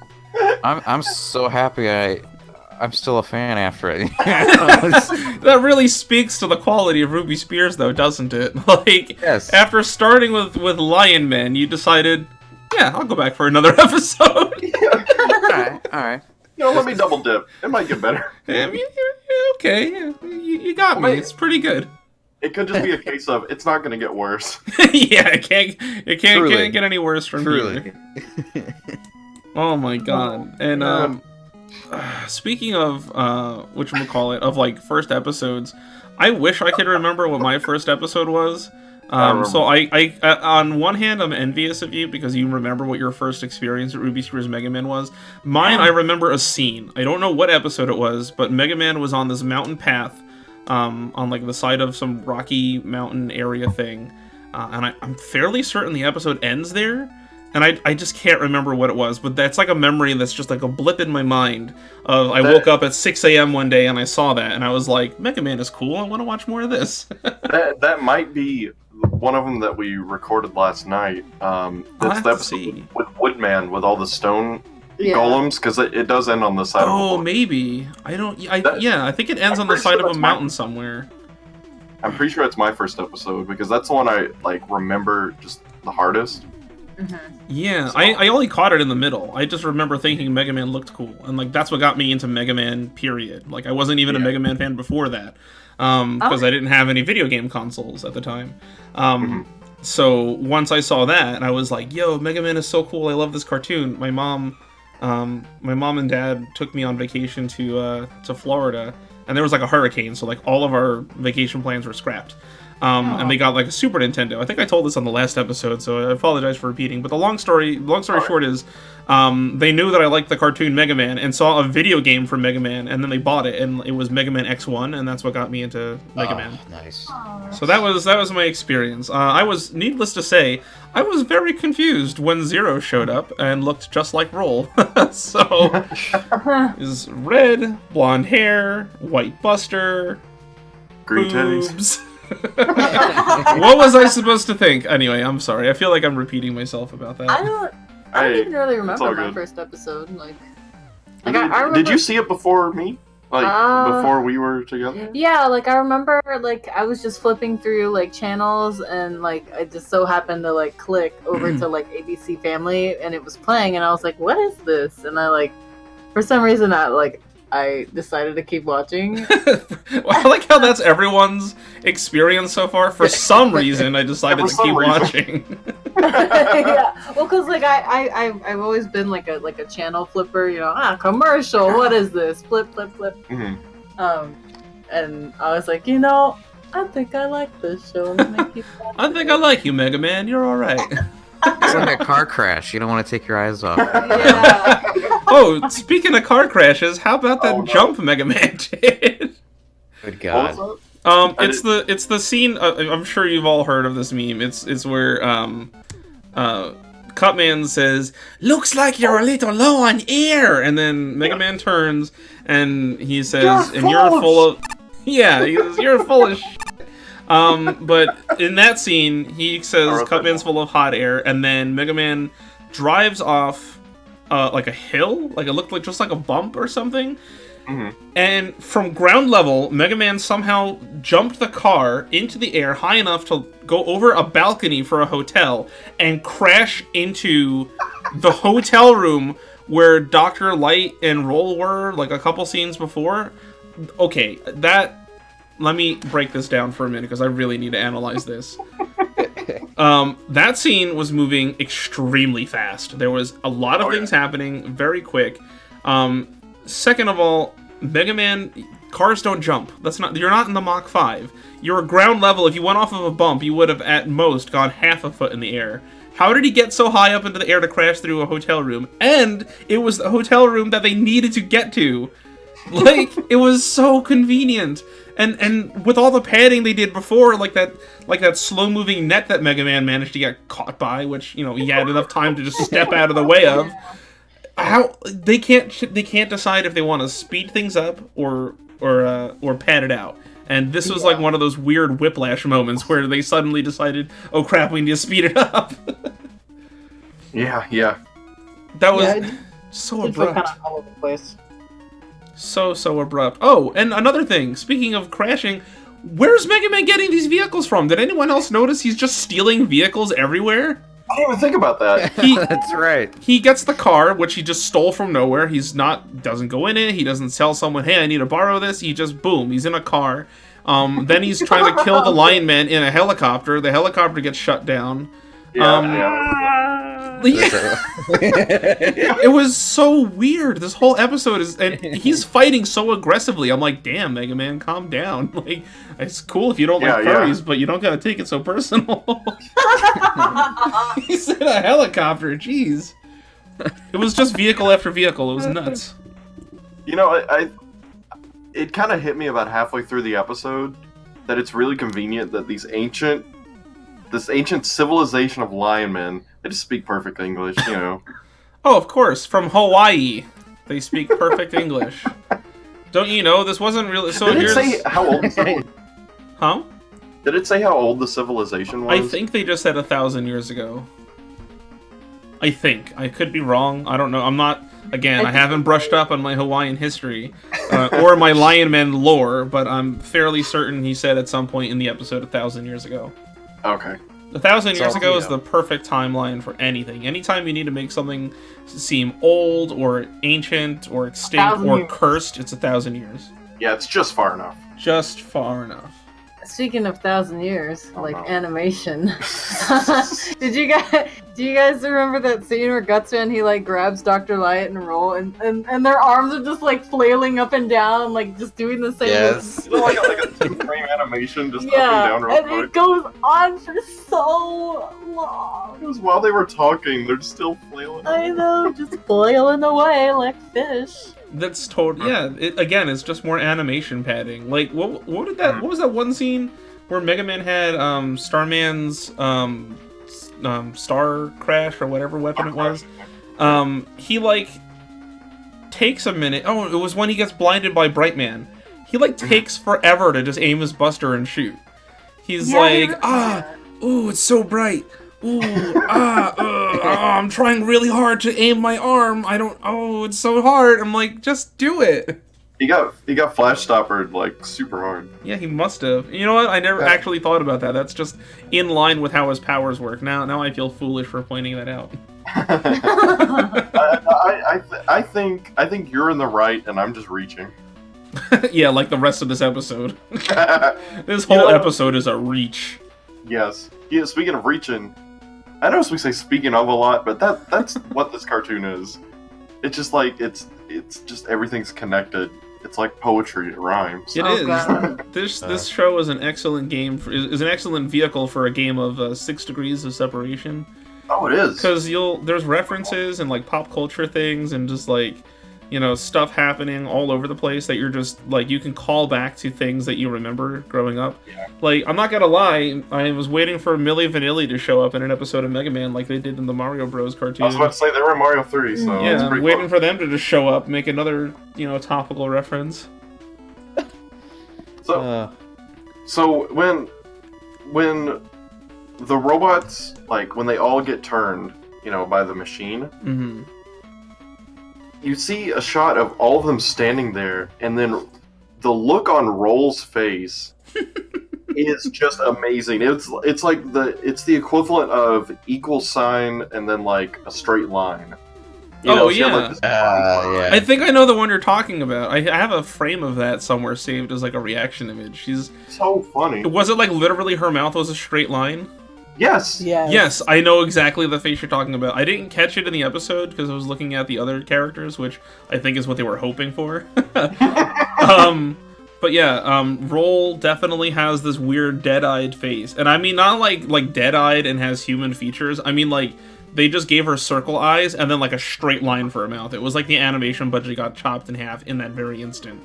I'm so happy I'm still a fan after it. That really speaks to the quality of Ruby Spears, though, doesn't it? Like, yes. After starting with Lion Man, you decided, yeah, I'll go back for another episode. Alright. You know, let me double dip. It might get better. I mean, okay, you got me. It's pretty good. It could just be a case of it's not going to get worse. Yeah, it can't get any worse from here. Oh my god. And speaking of whatchamacallit, of like first episodes, I wish I could remember what my first episode was. So I on one hand, I'm envious of you because you remember what your first experience at Ruby Spears Mega Man was. Mine, I remember a scene. I don't know what episode it was, but Mega Man was on this mountain path, on like the side of some rocky mountain area thing, and I'm fairly certain the episode ends there. And I just can't remember what it was, but that's like a memory that's just like a blip in my mind. I woke up at 6 a.m. one day and I saw that, and I was like, Mega Man is cool, I want to watch more of this. that might be one of them that we recorded last night. That's the episode with Woodman with all the stone golems, because it does end on the side of a boat. Maybe. I think it ends on the side of a mountain somewhere. I'm pretty sure it's my first episode, because that's the one I like remember just the hardest. Mm-hmm. Yeah, so, I only caught it in the middle. I just remember thinking Mega Man looked cool, and like that's what got me into Mega Man, period. Like I wasn't even a Mega Man fan before that, because I didn't have any video game consoles at the time. So once I saw that, and I was like, yo, Mega Man is so cool, I love this cartoon. My mom and dad took me on vacation to Florida, and there was like a hurricane, so like all of our vacation plans were scrapped. And they got like a Super Nintendo. I think I told this on the last episode, so I apologize for repeating. But the long story short is, they knew that I liked the cartoon Mega Man and saw a video game for Mega Man, and then they bought it, and it was Mega Man X1, and that's what got me into Mega Man. Nice. So that was my experience. I was, needless to say, I was very confused when Zero showed up and looked just like Roll. So, is red, blonde hair, white Buster, green boobs. titties. What was I supposed to think? Anyway, I'm sorry. I feel like I'm repeating myself about that. I don't even really remember my first episode. I remember... Did you see it before me? Before we were together? Yeah, I remember, I was just flipping through, channels, and, I just so happened to, click over to, ABC Family, and it was playing, and I was like, what is this? And for some reason, I decided to keep watching. Well, I like how that's everyone's experience so far. For some reason, I decided to keep watching. Yeah, well, because I've always been like a channel flipper, commercial. What is this? Flip. Mm-hmm. And I was like, I think I like this show. I think I like you, Mega Man. You're all right. It's like a car crash. You don't want to take your eyes off. Yeah. Oh, speaking of car crashes, how about that jump Mega Man did? Good God. It's the scene. I'm sure you've all heard of this meme. It's where Cutman says, "Looks like you're a little low on air," and then Mega Man turns and he says, "You're full of." Yeah, he says, "You're full of." But in that scene, he says Cutman's full of hot air, and then Mega Man drives off like a hill, it looked like just like a bump or something. Mm-hmm. And from ground level, Mega Man somehow jumped the car into the air high enough to go over a balcony for a hotel and crash into the hotel room where Dr. Light and Roll were, a couple scenes before. Okay, let me break this down for a minute, because I really need to analyze this. That scene was moving extremely fast. There was a lot of things happening very quick. Second of all, Mega Man, cars don't jump. You're not in the Mach 5. You're ground level. If you went off of a bump, you would have at most gone half a foot in the air. How did he get so high up into the air to crash through a hotel room? And it was the hotel room that they needed to get to. It was so convenient. And with all the padding they did before, that slow-moving net that Mega Man managed to get caught by, which, he had enough time to just step out of the way of. How they can't decide if they want to speed things up or pad it out. And this was one of those weird whiplash moments where they suddenly decided, oh crap, we need to speed it up. Yeah. That was so abrupt. Kind of all over the place. So abrupt. Oh, and another thing, speaking of crashing, where's Mega Man getting these vehicles from? Did anyone else notice he's just stealing vehicles everywhere? I didn't even think about that. That's right. He gets the car, which he just stole from nowhere. Doesn't go in it. He doesn't tell someone, hey, I need to borrow this. He just, boom, he's in a car. Then he's trying to kill the lion man in a helicopter. The helicopter gets shut down. Yeah. It was so weird. This whole episode is, and he's fighting so aggressively. I'm like, damn, Mega Man, calm down. Like, it's cool if you don't like furries, but you don't gotta take it so personal. He said a helicopter. Jeez. It was just vehicle after vehicle. It was nuts. You know, it kind of hit me about halfway through the episode that it's really convenient that this ancient civilization of lion men, they just speak perfect English, you know. Oh, of course, from Hawaii, they speak perfect English. Don't you know this wasn't really? So Did it say how old? Huh? Did it say how old the civilization was? I think they just said 1,000 years ago. I think. I could be wrong. I don't know. I'm not. Again, I haven't brushed up on my Hawaiian history or my Lion Man lore, but I'm fairly certain he said at some point in the episode 1,000 years ago. Okay. 1,000 years ago is the perfect timeline for anything. Anytime you need to make something seem old or ancient or extinct or cursed, it's 1,000 years. Yeah, it's just far enough. Just far enough. Speaking of 1,000 years, animation. Do you guys remember that scene where Gutsman, he like grabs Dr. Light and Roll and their arms are just like flailing up and down, like just doing the same. Yes. like a 2-frame animation, just up and down real quick. It goes on for so long. Because while they were talking, they're still flailing. I know, just flailing away like fish. That's totally again, it's just more animation padding. Like what was that one scene where Mega Man had Starman's Star Crash or whatever weapon it was? He like takes a minute. Oh, it was when he gets blinded by Brightman. He like takes forever to just aim his buster and shoot. He's ooh, it's so bright. Ooh, I'm trying really hard to aim my arm. It's so hard. I'm like, just do it. He got flash stoppered like super hard. Yeah, he must have. You know what? I never actually thought about that. That's just in line with how his powers work. Now I feel foolish for pointing that out. I think you're in the right, and I'm just reaching. Yeah, like the rest of this episode. This whole episode is a reach. Yes. Yeah. Speaking of reaching. I notice we say "speaking of" a lot, but that's what this cartoon is. It's just like it's just everything's connected. It's like poetry. It rhymes. It is. This show is an excellent is an excellent vehicle for a game of 6 degrees of separation. Oh, it is. Because there's references and like pop culture things and just like, you know, stuff happening all over the place that you're just like, you can call back to things that you remember growing up. Yeah. Like, I'm not gonna lie, I was waiting for Milli Vanilli to show up in an episode of Mega Man like they did in the Mario Bros. Cartoon. I was about to say they were in Mario 3, so yeah, I'm waiting for them to just show up, make another, you know, topical reference. So when the robots, like when they all get turned, you know, by the machine. Mm-hmm. You see a shot of all of them standing there, and then the look on Roll's face is just amazing. It's like it's the equivalent of equal sign and then like a straight line. Yeah. I think I know the one you're talking about. I have a frame of that somewhere saved as like a reaction image. She's so funny. Was it like literally her mouth was a straight line? Yes. Yes, I know exactly the face you're talking about. I didn't catch it in the episode because I was looking at the other characters, which I think is what they were hoping for. But yeah, Roll definitely has this weird dead-eyed face. And I mean not like dead-eyed and has human features. I mean like they just gave her circle eyes and then like a straight line for her mouth. It was like the animation budget got chopped in half in that very instant.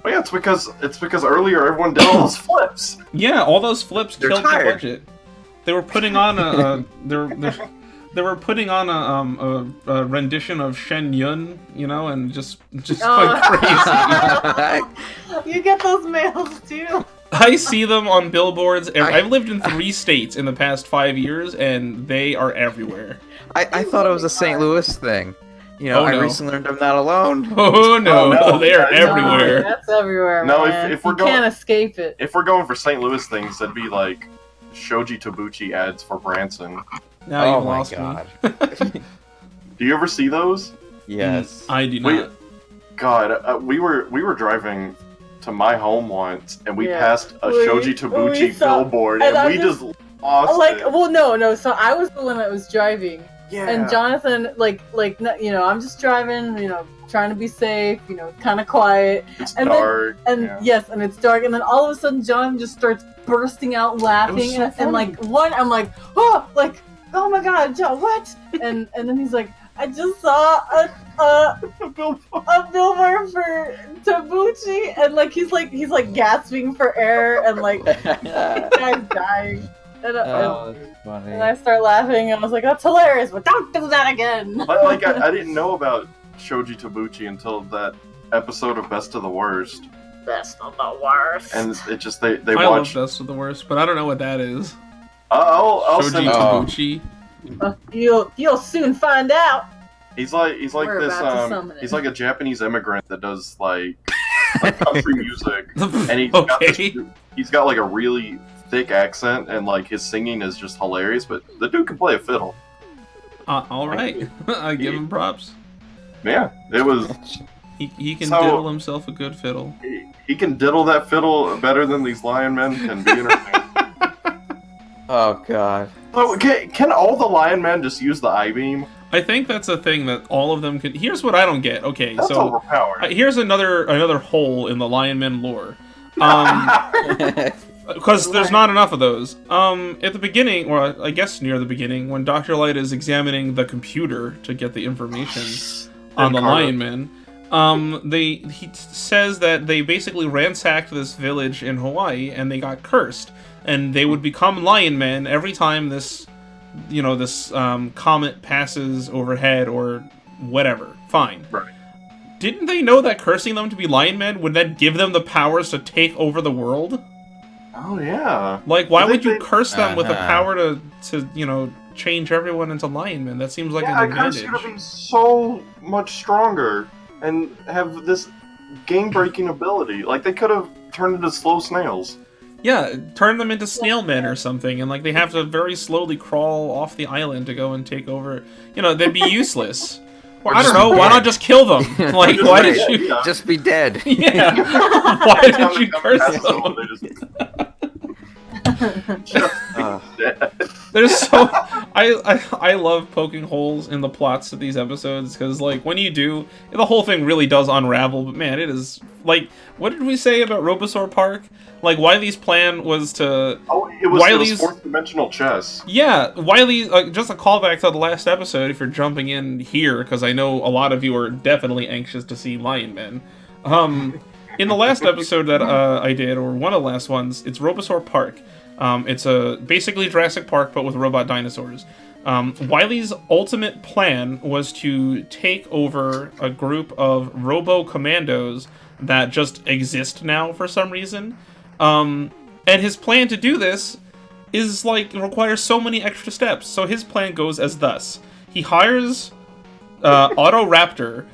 Well, yeah, it's because earlier everyone did all those flips. Yeah, all those flips killed the budget. They were putting on they were putting on a rendition of Shen Yun, you know, and just going crazy. You get those mails too. I see them on billboards. I've lived in 3 states in the past 5 years, and they are everywhere. I thought it was a St. Louis thing. You know, I recently learned I'm not alone. Oh no, they are everywhere. That's everywhere. No, man. if we're you can't escape it. If we're going for St. Louis things, that'd be like Shoji Tabuchi ads for Branson. Now you've lost me. Do you ever see those? Yes. I do not. We were driving to my home once, and we passed a Shoji Tabuchi billboard, and we just lost it. Well, no. So I was the one that was driving. Yeah. And Jonathan, I'm just driving, trying to be safe, kind of quiet. It's and dark. Yes, and it's dark. And then all of a sudden, Jonathan just starts bursting out laughing. So and I'm like, oh my God, John, what? and then he's like, I just saw a billboard for Tabuchi, and he's gasping for air, and the guy's dying. That's funny. And I start laughing, and I was like, that's hilarious, but don't do that again. I didn't know about Shoji Tabuchi until that episode of Best of the Worst. Best of the worst. And it just, they I watched... love Best of the Worst, but I don't know what that is. I'll Shoji send it. Tabuchi. You'll soon find out. He's like We're this, about to summon it. he's like a Japanese immigrant that does, like country music. And he's got like a really thick accent, and like his singing is just hilarious, but the dude can play a fiddle. Alright. I give him props. Yeah, it was... He can diddle himself a good fiddle. He can diddle that fiddle better than these lion men can be entertained. Oh god. So, can all the lion men just use the I-beam? I think that's a thing that all of them can... Here's what I don't get. Okay, That's so... overpowered. Here's another hole in the lion men lore. Because there's not enough of those. At the beginning, or I guess near the beginning, when Dr. Light is examining the computer to get the information on the lion men, he says that they basically ransacked this village in Hawaii and they got cursed, and they would become lion men every time this comet passes overhead or whatever. Fine. Right. Didn't they know that cursing them to be lion men would then give them the powers to take over the world? Oh yeah. Like, why would you curse them with the power to change everyone into lion men? That seems like an advantage. I curse you to be so much stronger and have this game-breaking ability. Like, they could have turned into slow snails. Yeah, turn them into snail men or something, and like they have to very slowly crawl off the island to go and take over. They'd be useless. Or I don't know. Why not just kill them? Like, why did you just be dead? Yeah. Why did you curse them? There's so I love poking holes in the plots of these episodes, because like when you do, the whole thing really does unravel. But man, it is like, what did we say about Robosaur Park? Like, Wily's plan was to... Oh, it was fourth-dimensional chess. Yeah, Wily... just a callback to the last episode, if you're jumping in here, because I know a lot of you are definitely anxious to see Lion Men. In the last episode that I did, or one of the last ones, it's Robosaur Park. It's basically Jurassic Park, but with robot dinosaurs. Wily's ultimate plan was to take over a group of robo-commandos that just exist now for some reason. And his plan to do this is, requires so many extra steps. So his plan goes as thus. He hires Autoraptor.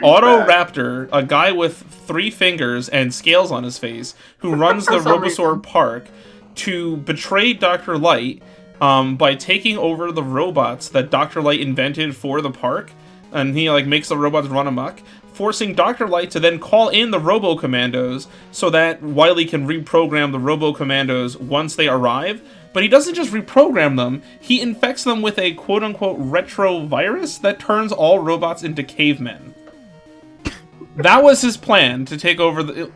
Autoraptor, a guy with 3 fingers and scales on his face, who runs the Robosaur Park, to betray Dr. Light by taking over the robots that Dr. Light invented for the park. And he, makes the robots run amok, forcing Dr. Light to then call in the Robo-Commandos so that Wily can reprogram the Robo-Commandos once they arrive. But he doesn't just reprogram them, he infects them with a quote-unquote retrovirus that turns all robots into cavemen. That was his plan, to take over the...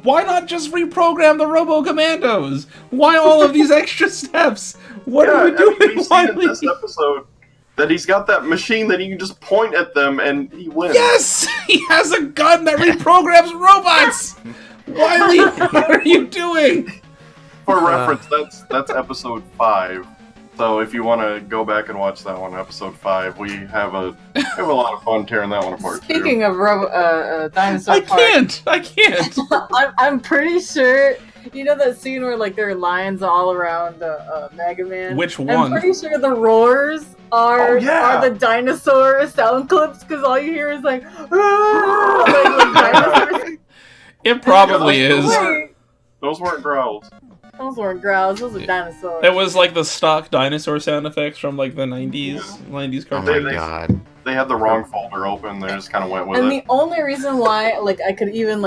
Why not just reprogram the Robo-Commandos? Why all of these extra steps? What are we doing, we've seen in this episode that he's got that machine that he can just point at them and he wins. Yes! He has a gun that reprograms robots! Wily, what are you doing? For reference, that's episode 5. So if you want to go back and watch that one, episode 5, we have a lot of fun tearing that one apart. Speaking of Dinosaur Park, I can't. I'm pretty sure. You know that scene where there are lions all around Mega Man? Which one? I'm pretty sure the roars are the dinosaur sound clips, because all you hear is dinosaurs. It probably is. Those weren't growls. Those weren't growls. Those are dinosaurs. It was the stock dinosaur sound effects from the 90s, 90s cartoons. Oh my god. They had the wrong folder open. They just kind of went with it. And the only reason why I could even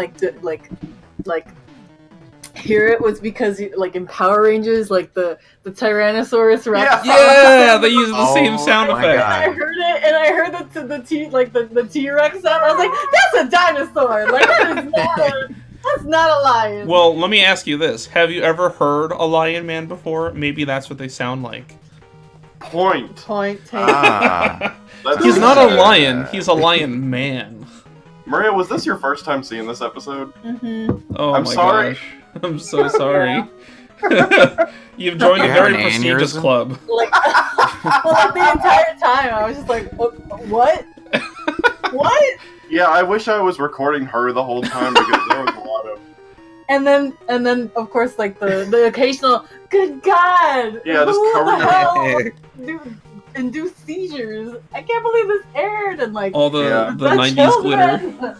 hear it was because, like, in Power Rangers, like, the Tyrannosaurus Rex. Yeah, they use the same sound my effect. God. I heard it, and I heard the T-Rex sound. I was like, that's a dinosaur. Like, that's not a lion. Well, let me ask you this: have you ever heard a lion man before? Maybe that's what they sound like. Point. Point taken. Ah. He's not a lion. He's a lion man. Maria, was this your first time seeing this episode? Mm-hmm. Oh I'm my sorry. gosh! I'm so sorry. You've joined a You very have an prestigious aneurysm? club. Like, well, like the entire time, I was just like, what? What? Yeah, I wish I was recording her the whole time because there was a lot of. And then, of course, like the occasional, good God! Yeah, just who cover the your hell induce seizures? I can't believe this aired, and like All the Yeah. the 90s glitter.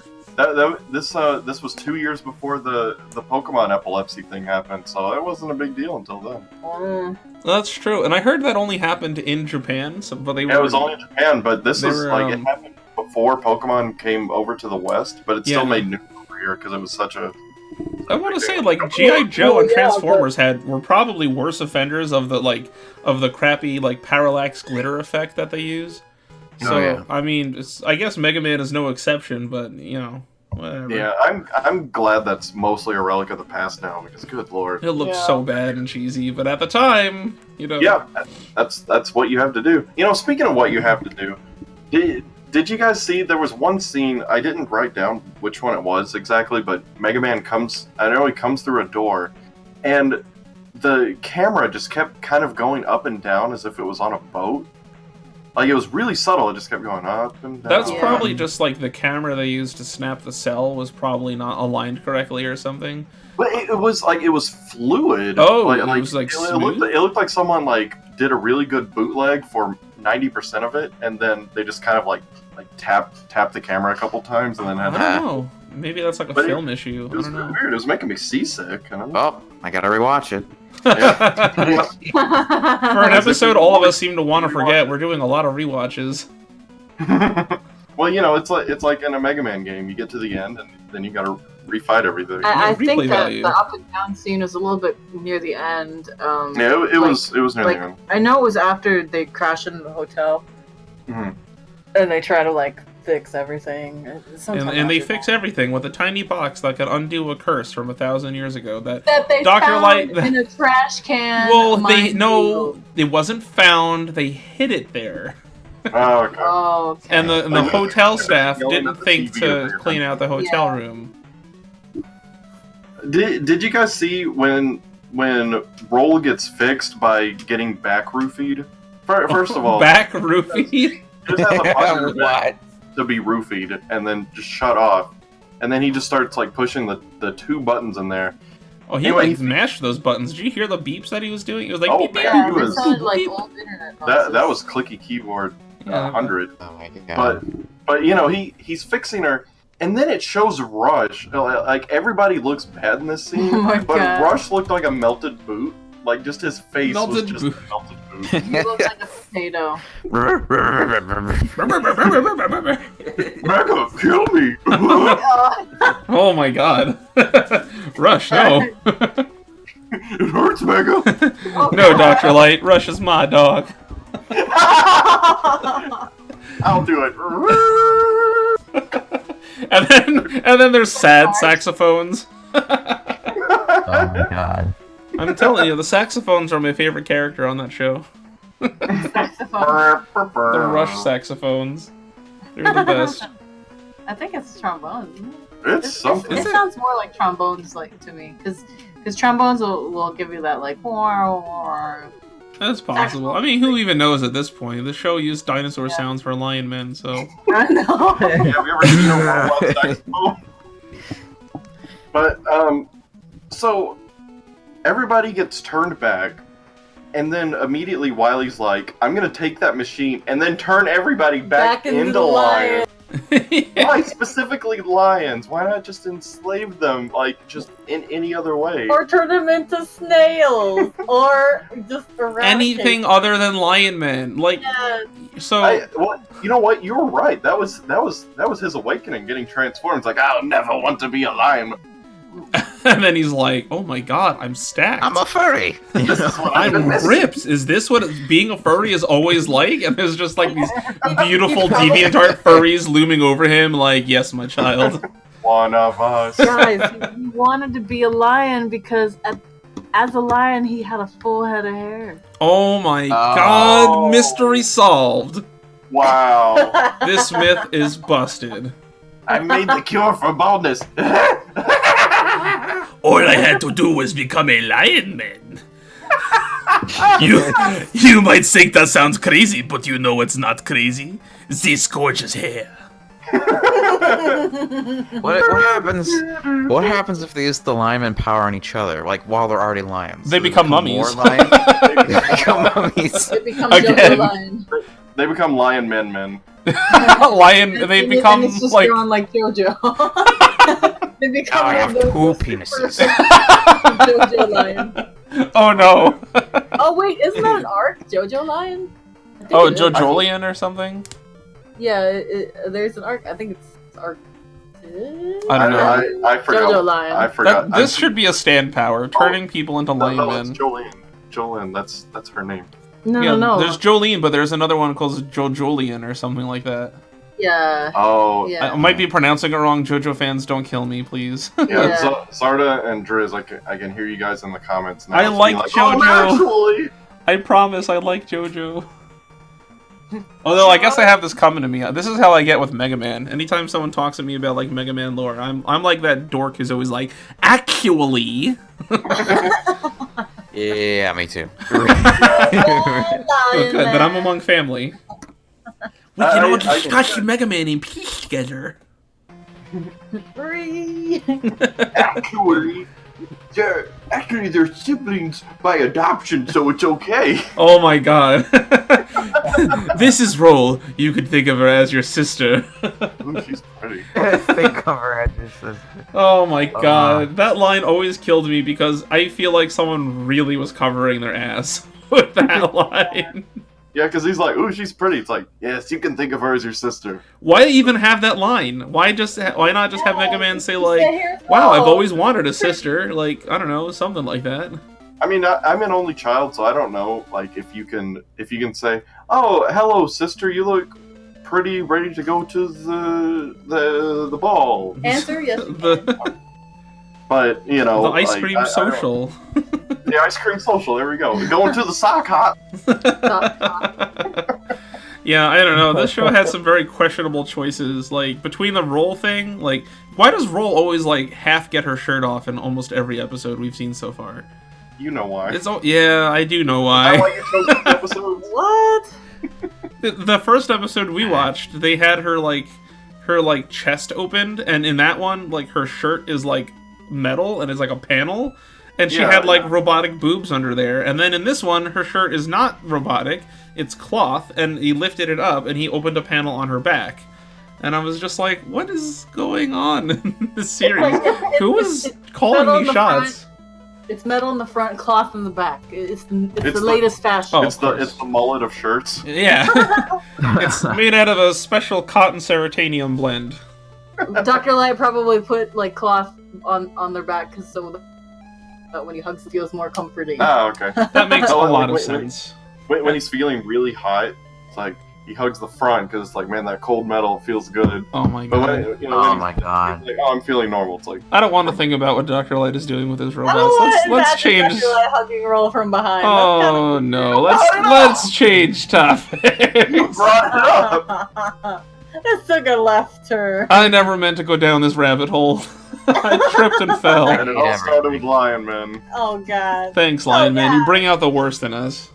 This was 2 years before the Pokemon epilepsy thing happened, so it wasn't a big deal until then. That's true, and I heard that only happened in Japan. So, but they Yeah, it was only in Japan, but this they was were, like it happened before Pokemon came over to the West, but it still Yeah. made news over here because it was such a. I want to say like GI Joe and Transformers were probably worse offenders of the crappy like parallax glitter effect that they use. So Oh, yeah. I mean, I guess Mega Man is no exception, but you know, whatever. Yeah, I'm glad that's mostly a relic of the past now because good lord. It looks Yeah. so bad and cheesy, but at the time, you know. Yeah, that's what you have to do. You know, speaking of what you have to do, did you guys see there was one scene, I didn't write down which one it was exactly, but Mega Man comes, I know he comes through a door, and the camera just kept kind of going up and down as if it was on a boat. Like, it was really subtle, it just kept going up and down. That's Yeah. probably just like the camera they used to snap the cell was probably not aligned correctly or something. But it was like, it was fluid. Oh, it was, like, it smooth? looked like someone like did a really good bootleg for 90% of it, and then they just kind of like tapped the camera a couple times, and then I had don't know. Maybe that's like a But film issue. it I was don't know. weird. It was making me seasick. You know? Oh, I gotta rewatch it. For an episode all of us seem to want to forget, we're doing a lot of rewatches. Well, you know, it's like in a Mega Man game. You get to the end, and then you gotta refight everything. I Replay think that value. the up and down scene was a little bit near the end. Yeah, it was near like, the end. I know it was after they crash into the hotel, Mhm. and they try to like fix everything. And they fix everything with a tiny box that could undo a curse from 1,000 years ago. That they Dr. found Light- in a trash can. well, mind you. it wasn't found. They hid it there, Oh, okay. Oh, okay. and the hotel staff Yelling didn't at the think TV to over here. clean out the hotel Yeah. room. Did you guys see when Roll gets fixed by getting back roofied? First of all, Back roofie. just has a button in the back What? to be roofied, and then just shut off, and then he just starts like pushing the two buttons in there. Oh, he Anyway, like mashed those buttons. Did you hear the beeps that he was doing? It was like Oh, beep, beep, man, yeah, he they was- sounded like beep. old internet noises. That was clicky keyboard Yeah. 100. Oh my god. But you know, he's fixing her, and then it shows Rush. Like everybody looks bad in this scene, Oh my but God. Rush looked like a melted boot. Like just his face was Melted just boot. a melted boot. He looks like a potato. Mega, kill me! Oh my god. Rush, no. It hurts, Mega. No, Dr. Light. Rush is my dog. I'll do it. And then there's sad saxophones. Oh my god. I'm telling you, the saxophones are my favorite character on that show. Saxophone. The Rush saxophones. They're the best. I think it's trombones. Isn't it? It's something. It sounds more like trombones, like to me, because trombones will give you that like war. That's possible. I mean, who even knows at this point? The show used dinosaur sounds for lion men, so... I know. Have you ever seen a robot saxophone? But so everybody gets turned back, and then immediately Wily's like, "I'm gonna take that machine and then turn everybody back into the lions." Yeah. Why specifically lions? Why not just enslave them, like just in any other way? Or turn them into snails, or just eradicate Anything other than lion men. Like, them. so... Well, you know what? You were right. That was his awakening, getting transformed. It's like, I'll never want to be a lion. And then he's like, "Oh my god, I'm stacked. I'm a furry. This is what I've been I'm missing. ripped. Is this what being a furry is always like?" And there's just like these beautiful DeviantArt furries looming over him, like, "Yes, my child." One of us. Guys, he wanted to be a lion because as a lion, he had a full head of hair. Oh my god, mystery solved. Wow. This myth is busted. I made the cure for baldness. All I had to do was become a lion man. You might think that sounds crazy, but you know it's not crazy. This gorgeous hair. What happens if they use the lineman power on each other, like while they're already lions? They Do become mummies. More lions? They become mummies. It becomes Again. Jojo Lion. They become lion men. Lion, they become and it's just like... drawn like JoJo. They become I have the- two the penises. JoJo Lion. Oh no. Oh wait, isn't that an arc, JoJo Lion? I think Oh, it is. Jojolian or something? Yeah, there's an arc. I think it's arc. I don't know. I forgot. JoJo Lion. I forgot. This should be a stand power, turning people into lion No, it's men. Jolene. Jolene, that's her name. No. There's Jolene, but there's another one called Jojolian or something like that. Yeah. Oh, Yeah. I might be pronouncing it wrong. JoJo fans, don't kill me, please. yeah. Yeah. Zarda and Driz, I can hear you guys in the comments now. I Just like being JoJo. Oh, actually. I promise I like JoJo. Although I guess I have this coming to me. This is how I get with Mega Man. Anytime someone talks to me about like Mega Man lore, I'm like that dork who's always like, actually. Yeah, me too. Oh, good, then I'm among family. We can all discuss Mega Man in peace together. Free. Actually, they're siblings by adoption, so it's okay. Oh my god. This is Roll. You could think of her as your sister. Ooh, she's pretty. Think of her as your sister. Oh my god. That line always killed me because I feel like someone really was covering their ass with that line. Yeah, because he's like, ooh, she's pretty. It's like, yes, you can think of her as your sister. Why even have that line? Why not just have Mega Man say like, "Wow, I've always wanted a sister." Like, I don't know, something like that. I mean, I'm an only child, so I don't know. Like, if you can say, "Oh, hello, sister, you look pretty, ready to go to the ball." Answer yes. But you know, The ice like, cream social. The ice cream social. There we go. Going to the sock hop. Yeah, I don't know. This show had some very questionable choices. Like, between the Roll thing, like, why does Roll always, like, half get her shirt off in almost every episode we've seen so far? You know why? Yeah, I do know I why. like you chose these episodes. What? The first episode we watched, they had her chest opened, and in that one, like, her shirt is, like, metal, and it's like a panel, and she had, like, robotic boobs under there. And then in this one, her shirt is not robotic, it's cloth, and he lifted it up, and he opened a panel on her back. And I was just like, what is going on in this series? Who was calling these shots? It's metal in the front, cloth in the back. It's the latest fashion. Oh, It's the mullet of shirts. Yeah. It's made out of a special cotton ceratanium blend. Dr. Light probably put like cloth on their back because so that when he hugs, it feels more comforting. Oh, okay. That makes a Oh, lot of wait. sense. When he's feeling really hot, it's like he hugs the front because it's like, man, that cold metal feels good. Oh my But god. when, Oh my god. he's like, oh, I'm feeling normal. It's like, I don't want to think about what Dr. Light is doing with his I robots. don't want Let's that change. Dr. Light hugging Roll from behind. Oh no, let's change topics. you brought it up. That took a left turn. I never meant to go down this rabbit hole. I tripped and fell. And it all started with Lion Man. Oh god. Thanks, Lion Man. You bring out the worst in us.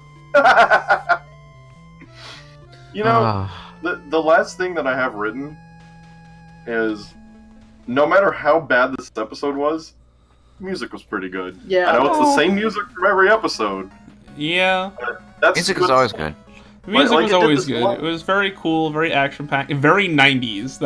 You know, the last thing that I have written is, no matter how bad this episode was, music was pretty good. Yeah. I know it's the same music from every episode. Yeah. That's Music is always good. The music Like, was it did always this good. one- It was very cool, very action-packed, very 90s.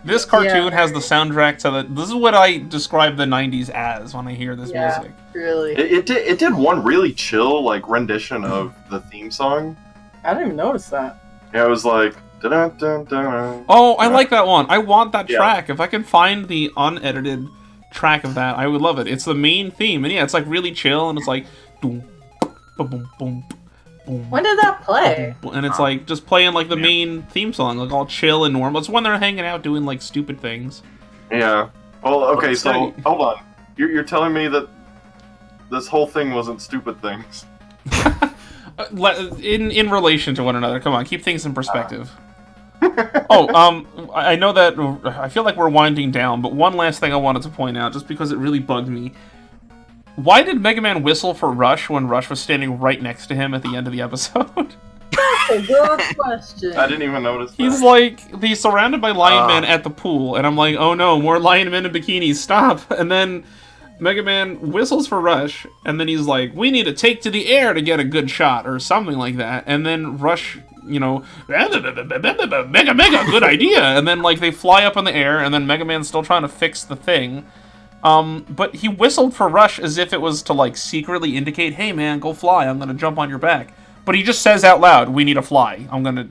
This cartoon has the soundtrack to the... This is what I describe the 90s as when I hear this music. Really. It did one really chill like rendition of the theme song. I didn't even notice that. Yeah, it was like dun-dun-dun-dun. Oh, I like that one. I want that Yeah. track. If I can find the unedited track of that, I would love it. It's the main theme, and yeah, it's like really chill, and it's like boom, boom, boom, boom, boom. When did that play? And it's like just playing like the main theme song, like all chill and normal. It's when they're hanging out doing like stupid things. Yeah. Well, okay, so Sorry. hold on. You're telling me that this whole thing wasn't stupid things? In relation to one another. Come on, keep things in perspective. I know that I feel like we're winding down, but one last thing I wanted to point out, just because it really bugged me. Why did Mega Man whistle for Rush when Rush was standing right next to him at the end of the episode? That's a good question. I didn't even notice that. He's like, he's surrounded by lion men at the pool, and I'm like, oh no, more lion men in bikinis, stop! And then Mega Man whistles for Rush, and then he's like, we need to take to the air to get a good shot, or something like that. And then Rush, you know, mega, good idea. And then, like, they fly up in the air, and then Mega Man's still trying to fix the thing. But he whistled for Rush as if it was to, like, secretly indicate, hey man, go fly, I'm gonna jump on your back. But he just says out loud, we need to fly. I'm gonna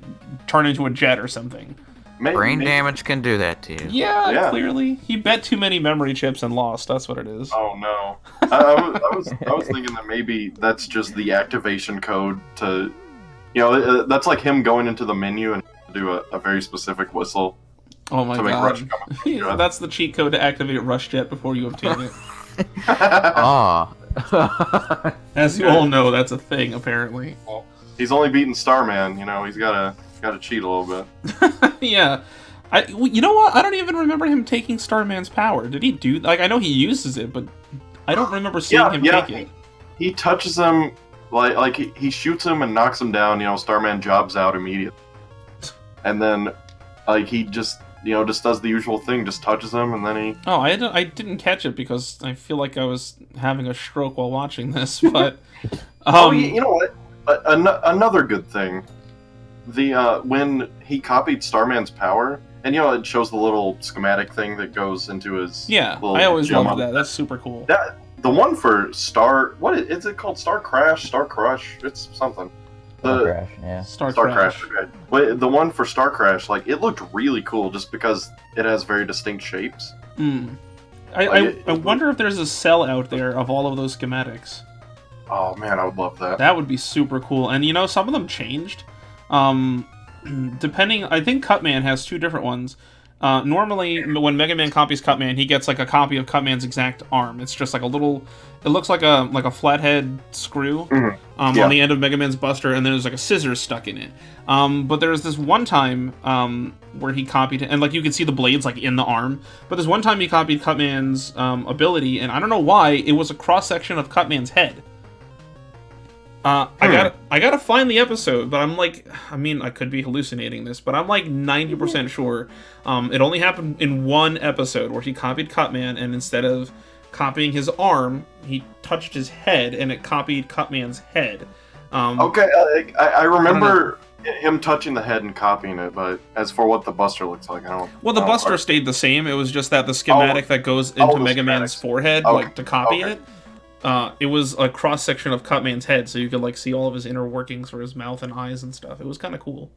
turn into a jet or something. Brain damage can do that to you. Yeah, clearly. He bet too many memory chips and lost. That's what it is. Oh no. I was thinking that maybe that's just the activation code to, you know, that's like him going into the menu and do a very specific whistle. Oh my to make Rush god. come in. That's the cheat code to activate Rush Jet before you obtain it. Ah. As you all know, that's a thing, apparently. Well, he's only beaten Starman, you know, he's gotta cheat a little bit. Yeah. You know what? I don't even remember him taking Starman's power. Did he do... Like, I know he uses it, but I don't remember seeing him take it. He touches him, like he shoots him and knocks him down, you know, Starman jobs out immediately. And then, like, he just, you know, just does the usual thing, just touches him, and then he... Oh, I didn't catch it because I feel like I was having a stroke while watching this, but... you know what? Another good thing. When he copied Starman's power, and you know it shows the little schematic thing that goes into his I always loved that. That's super cool. The one for what is it called? Star Crash, Star Crush? It's something. Star Crash, yeah. Star Crash. Okay. But the one for Star Crash, like it looked really cool just because it has very distinct shapes. I wonder if there's a cell out there of all of those schematics. Oh man, I would love that. That would be super cool. And you know, some of them changed. Depending, I think Cutman has two different ones. Normally, when Mega Man copies Cutman, he gets like a copy of Cutman's exact arm. It's just like a little, it looks like a flathead screw on the end of Mega Man's Buster, and then there's like a scissors stuck in it. But there's this one time where he copied it, and like you can see the blades like in the arm. But there's one time he copied Cutman's ability, and I don't know why, it was a cross section of Cutman's head. I gotta find the episode, but I'm like, I mean, I could be hallucinating this, but I'm like 90% sure it only happened in one episode where he copied Cutman, and instead of copying his arm, he touched his head, and it copied Cutman's head. I remember him touching the head and copying it, but as for what the Buster looks like, I don't. Well, the Buster stayed the same. It was just that the schematic that goes into Mega Man's forehead, like to copy it. It was a cross section of Cutman's head, so you could like see all of his inner workings for his mouth and eyes and stuff. It was kind of cool.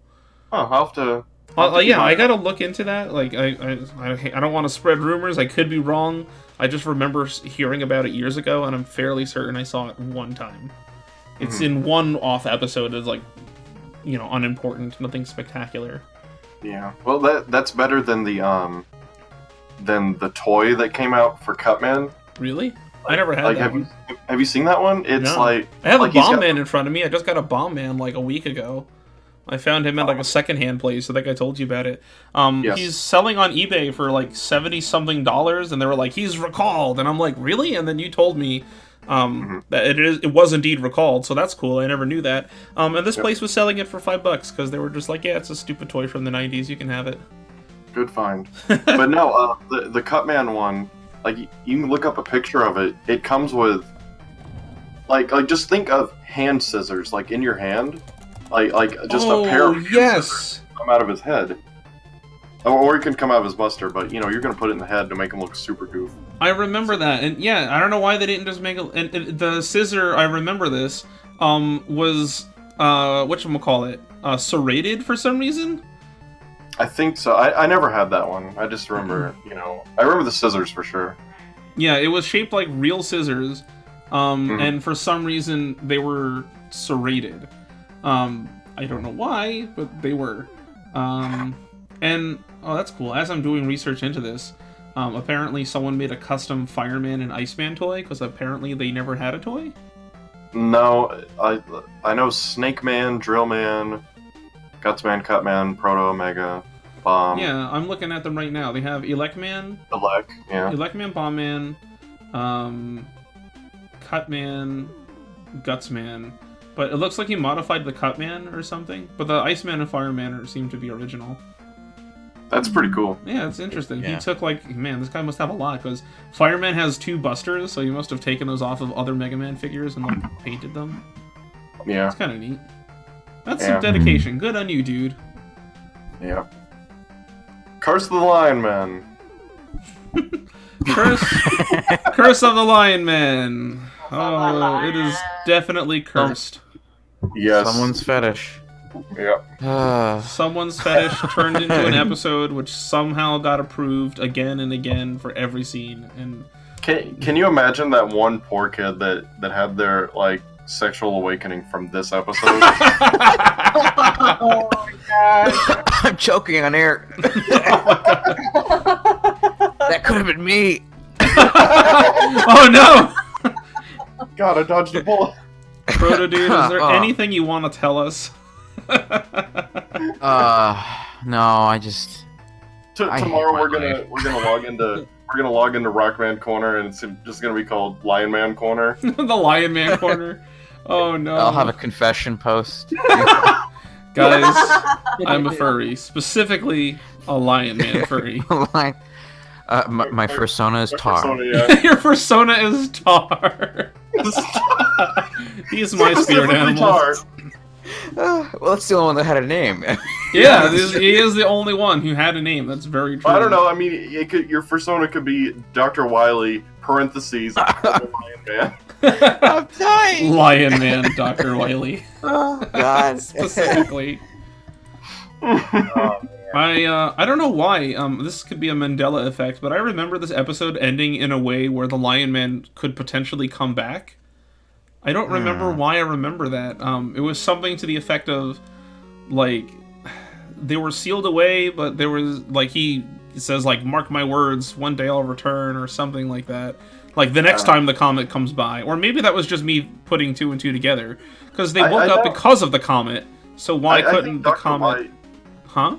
Oh, I'll have to. I gotta look into that. Like, I don't want to spread rumors. I could be wrong. I just remember hearing about it years ago, and I'm fairly certain I saw it one time. It's in one off episode. It's like, you know, unimportant, nothing spectacular. Yeah. Well, that's better than the toy that came out for Cutman. Really? I never had that one. Have you seen that one? It's like... I have a Bomb Man in front of me. I just got a Bomb Man like a week ago. I found him at like a secondhand place. I think I told you about it. Yes. He's selling on eBay for like $70-something, and they were like, he's recalled. And I'm like, really? And then you told me that it was indeed recalled, so that's cool. I never knew that. And this place was selling it for $5 because they were just like, yeah, it's a stupid toy from the 90s. You can have it. Good find. But no, the Cutman one... Like, you can look up a picture of it. It comes with, like just think of hand scissors, like in your hand, like just a pair of scissors come out of his head, or it can come out of his Buster. But you know, you're gonna put it in the head to make him look super goofy. I remember that, and yeah, I don't know why they didn't just make a. And the scissor, I remember this, was whatchamacallit, serrated for some reason. I think so. I never had that one. I just remember, you know, I remember the scissors for sure. Yeah, it was shaped like real scissors, and for some reason they were serrated. I don't know why, but they were. And oh, that's cool. As I'm doing research into this, apparently someone made a custom Fireman and Iceman toy because apparently they never had a toy. No, I know Snake Man, Drill Man, Gutsman, Cutman, Proto Omega, Bomb. Yeah, I'm looking at them right now. They have Electman, yeah. Electman, Bombman, Cutman, Gutsman. But it looks like he modified the Cutman or something. But the Iceman and Fireman seem to be original. That's pretty cool. Yeah, it's interesting. Yeah. He took, like, man, this guy must have a lot, because Fireman has 2 busters, so he must have taken those off of other Mega Man figures and, like, painted them. Yeah. It's kind of neat. That's some dedication. Good on you, dude. Yeah. Curse the Lion Man. Curse of the Lion Man. Oh, it is definitely cursed. Yes. Someone's fetish. Yep. Someone's fetish turned into an episode which somehow got approved again and again for every scene. And Can you imagine that one poor kid that had their like sexual awakening from this episode? Oh my god. I'm choking on air. That could have been me. oh no! God, I dodged a bullet. Protodude, is there anything you want to tell us? No, I just. Tomorrow we're life. gonna log into Rockman Corner and it's just gonna be called Lion Man Corner. The Lion Man Corner. Oh no! I'll have a confession post. Guys, I'm a furry, specifically a Lion Man furry. My persona is Tar. Persona, yeah. Your persona is Tar. He's my spirit Specifically animal. Tar. Well, that's the only one that had a name. Yeah, he is the only one who had a name. That's very true. I don't know. I mean, your persona could be Dr. Wily parentheses Lion Man. I'm dying. Lion Man, Dr. Wily. Oh God. Specifically. I don't know why. This could be a Mandela effect, but I remember this episode ending in a way where the Lion Man could potentially come back. I don't remember why I remember that. It was something to the effect of, like, they were sealed away, but there was, like, he says, like, mark my words, one day I'll return, or something like that. Like, the next time the comet comes by. Or maybe that was just me putting 2 and 2 together. Because they woke up because of the comet, so why couldn't the comet... Huh?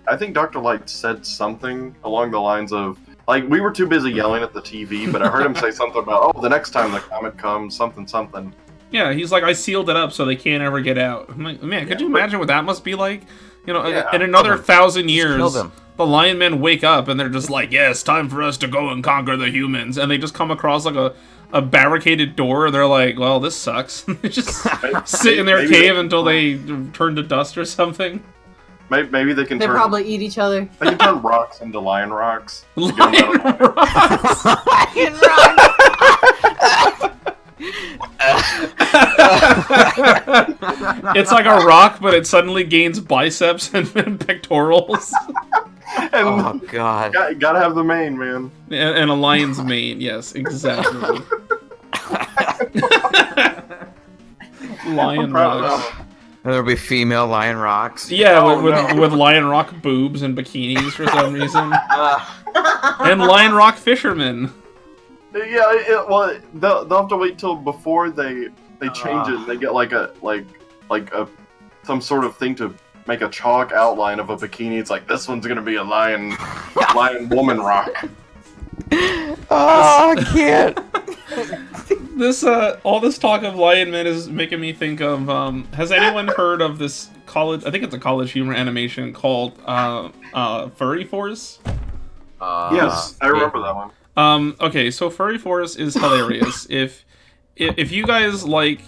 I think Dr. Light said something along the lines of, like, we were too busy yelling at the TV, but I heard him say something about, oh, the next time the comet comes, something. Yeah, he's like, I sealed it up so they can't ever get out. I'm like, man, could you imagine what that must be like? You know, in another 1,000 years, the Lion Men wake up and they're just like, yes, time for us to go and conquer the humans. And they just come across like a barricaded door and they're like, well, this sucks. They just sit in their cave until they turn to dust or something. Maybe they can They probably eat each other. They can turn rocks into lion rocks. Lion rocks! Lion rocks! It's like a rock, but it suddenly gains biceps and pectorals. Oh God! Gotta have the mane, man. And a lion's mane, yes, exactly. Lion rocks. There'll be female lion rocks. Yeah, with lion rock boobs and bikinis for some reason. And lion rock fishermen. Yeah, well, they'll have to wait till before they change it. And they get like a some sort of thing to make a chalk outline of a bikini. It's like, this one's gonna be a lion woman rock. Oh, I can't. This all this talk of Lion Men is making me think of has anyone heard of this college, I think it's a college humor animation called Furry Force? Yes, I remember that one. Okay, so Furry Force is hilarious. If you guys like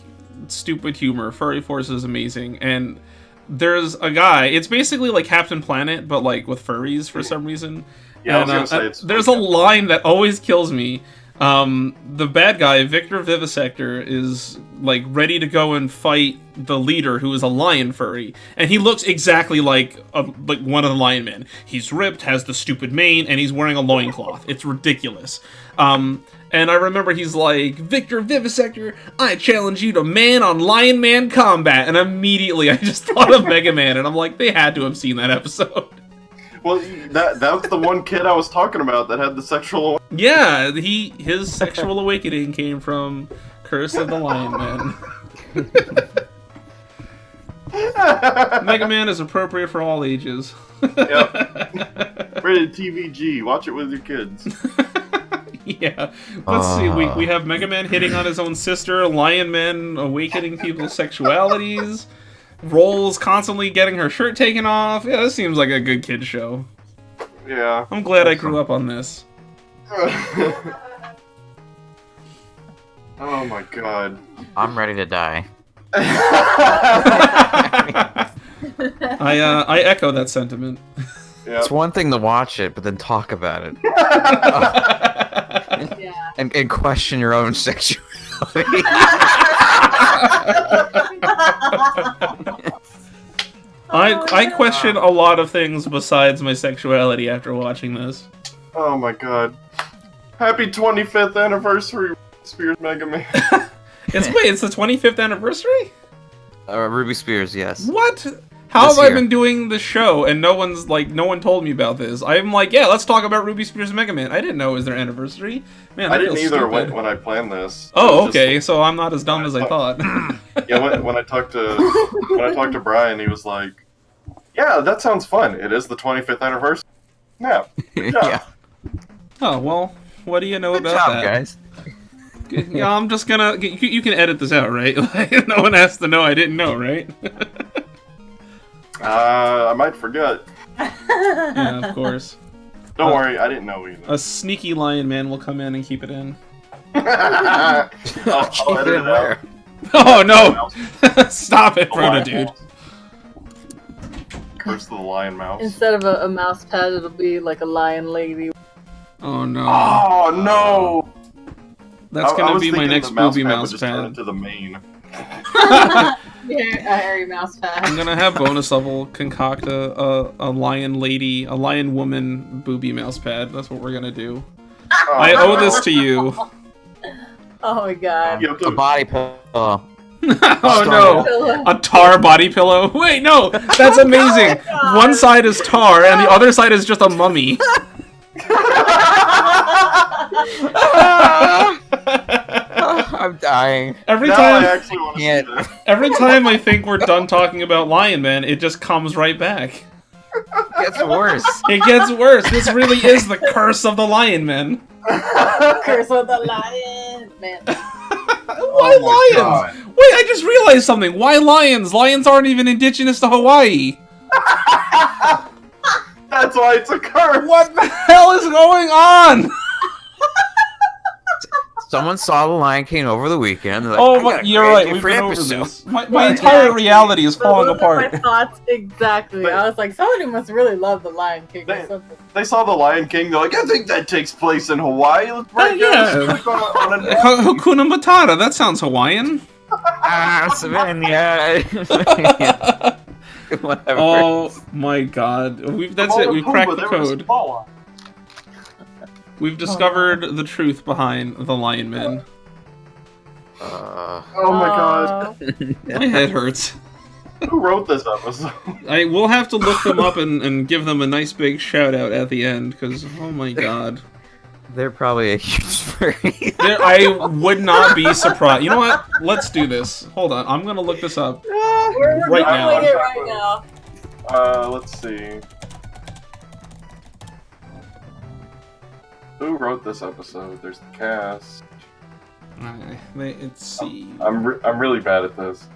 stupid humor, Furry Force is amazing. And there's a guy, it's basically like Captain Planet, but like with furries for some reason. Yeah, And, I was gonna say there's a line that always kills me. The bad guy, Victor Vivisector, is like ready to go and fight the leader, who is a lion furry, and he looks exactly like one of the lion men. He's ripped, has the stupid mane, and he's wearing a loincloth. It's ridiculous. And I remember he's like, Victor Vivisector, I challenge you to man-on-lion-man combat. And immediately I just thought of Mega Man, and I'm like, they had to have seen that episode. Well, that was the one kid I was talking about that had the sexual... Yeah, his sexual awakening came from Curse of the Lion Man. Mega Man is appropriate for all ages. Yep. Rated TVG. Watch it with your kids. Yeah. Let's see. We have Mega Man hitting on his own sister, Lion Man awakening people's sexualities, Rolls constantly getting her shirt taken off. Yeah, this seems like a good kid show. Yeah. I'm glad I grew up on this. Oh my god. I'm ready to die. I echo that sentiment. Yep. It's one thing to watch it, but then talk about it. Yeah. And question your own sexuality. I question a lot of things besides my sexuality after watching this. Oh my god. Happy 25th anniversary, Spears Mega Man. It's the 25th anniversary? Ruby Spears, yes. What? How This have I year. been doing the show and no one told me about this? I'm like, yeah, let's talk about Ruby Spears Mega Man. I didn't know it was their anniversary. Man, I I didn't feel either stupid. when I planned this. Oh, It was okay, so I'm not as dumb as I thought. Yeah, when I talked to Brian, he was like, "Yeah, that sounds fun. It is the 25th anniversary." Yeah. Good job. Yeah. Oh, well, what do you know Good about job, that? guys. Yeah, I'm just gonna... You can edit this out, right? Like, no one has to know I didn't know, right? I might forget. Yeah, of course. Don't worry, I didn't know either. A sneaky lion man will come in and keep it in. I'll edit it out. Oh, no! Stop it, Protodude. Curse of the lion mouse. Instead of a mouse pad, it'll be like a lion lady. Oh, no. Oh no! That's I gonna was be my thinking next the mouse booby pad would mouse just turn pad. into the mane. A hairy mouse pad. I'm gonna have bonus level concoct a lion lady, a lion woman booby mouse pad. That's what we're gonna do. Oh, I no. owe this to you. Oh my god. You have A to- body pillow. Oh no! A tar body pillow? Wait, no! That's amazing! God. One side is tar, and the other side is just a mummy. I'm dying. Every Now I time, actually want to see Can't. that. every time I think we're done talking about Lion Man, it just comes right back. Gets worse. It gets worse. This really is the curse of the Lion Man. Curse of the lion, man. Why my lions? God. Wait, I just realized something. Why lions? Lions aren't even indigenous to Hawaii. That's why it's a curse. What the hell is going on? Someone saw the Lion King over the weekend. They're like, Oh, "I my, got a you're great right. idea We've for an been over episode." this. My entire reality is falling Those are apart. my thoughts exactly. But- I was like, somebody must really love the Lion King or They- something. They saw the Lion King. They're like, I think that takes place in Hawaii. Let's break yeah. down. Let's click on a Hakuna Matata. That sounds Hawaiian. Ah, Savannah. Whatever. Oh my god. That's it. We've cracked the code. We've discovered the truth behind the Lion Men. Oh my god. My head hurts. Who wrote this episode? I will have to look them up and give them a nice big shout out at the end, because oh my god. They're probably a huge furry. I would not be surprised. You know what? Let's do this. Hold on. I'm gonna look this up. We're Right now. doing it right now. Let's see. Who wrote this episode? There's the cast. Let's see. I'm really bad at this.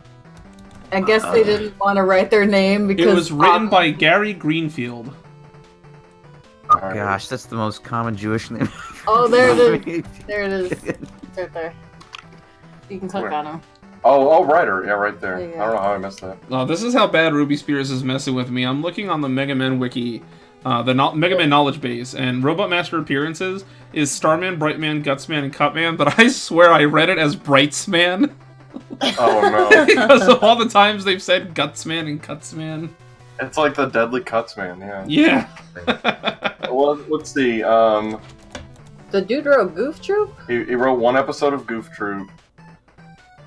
I guess they didn't want to write their name because It was written by Gary Greenfield. Alright. Gosh, that's the most common Jewish name. Oh, there it is. There it is. It's right there. You can click Where? on him. Oh, writer. Yeah, right there. There you go. I don't know how I missed that. Oh, this is how bad Ruby Spears is messing with me. I'm looking on the Mega Man wiki Mega Man knowledge base, and Robot Master appearances is Starman, Brightman, Gutsman, and Cutman, but I swear I read it as Brightsman. Oh no. Because of all the times they've said Gutsman and Cutsman. It's like the Deadly Cutsman, yeah. Yeah. Well, let's see. The dude wrote Goof Troop? He wrote one episode of Goof Troop.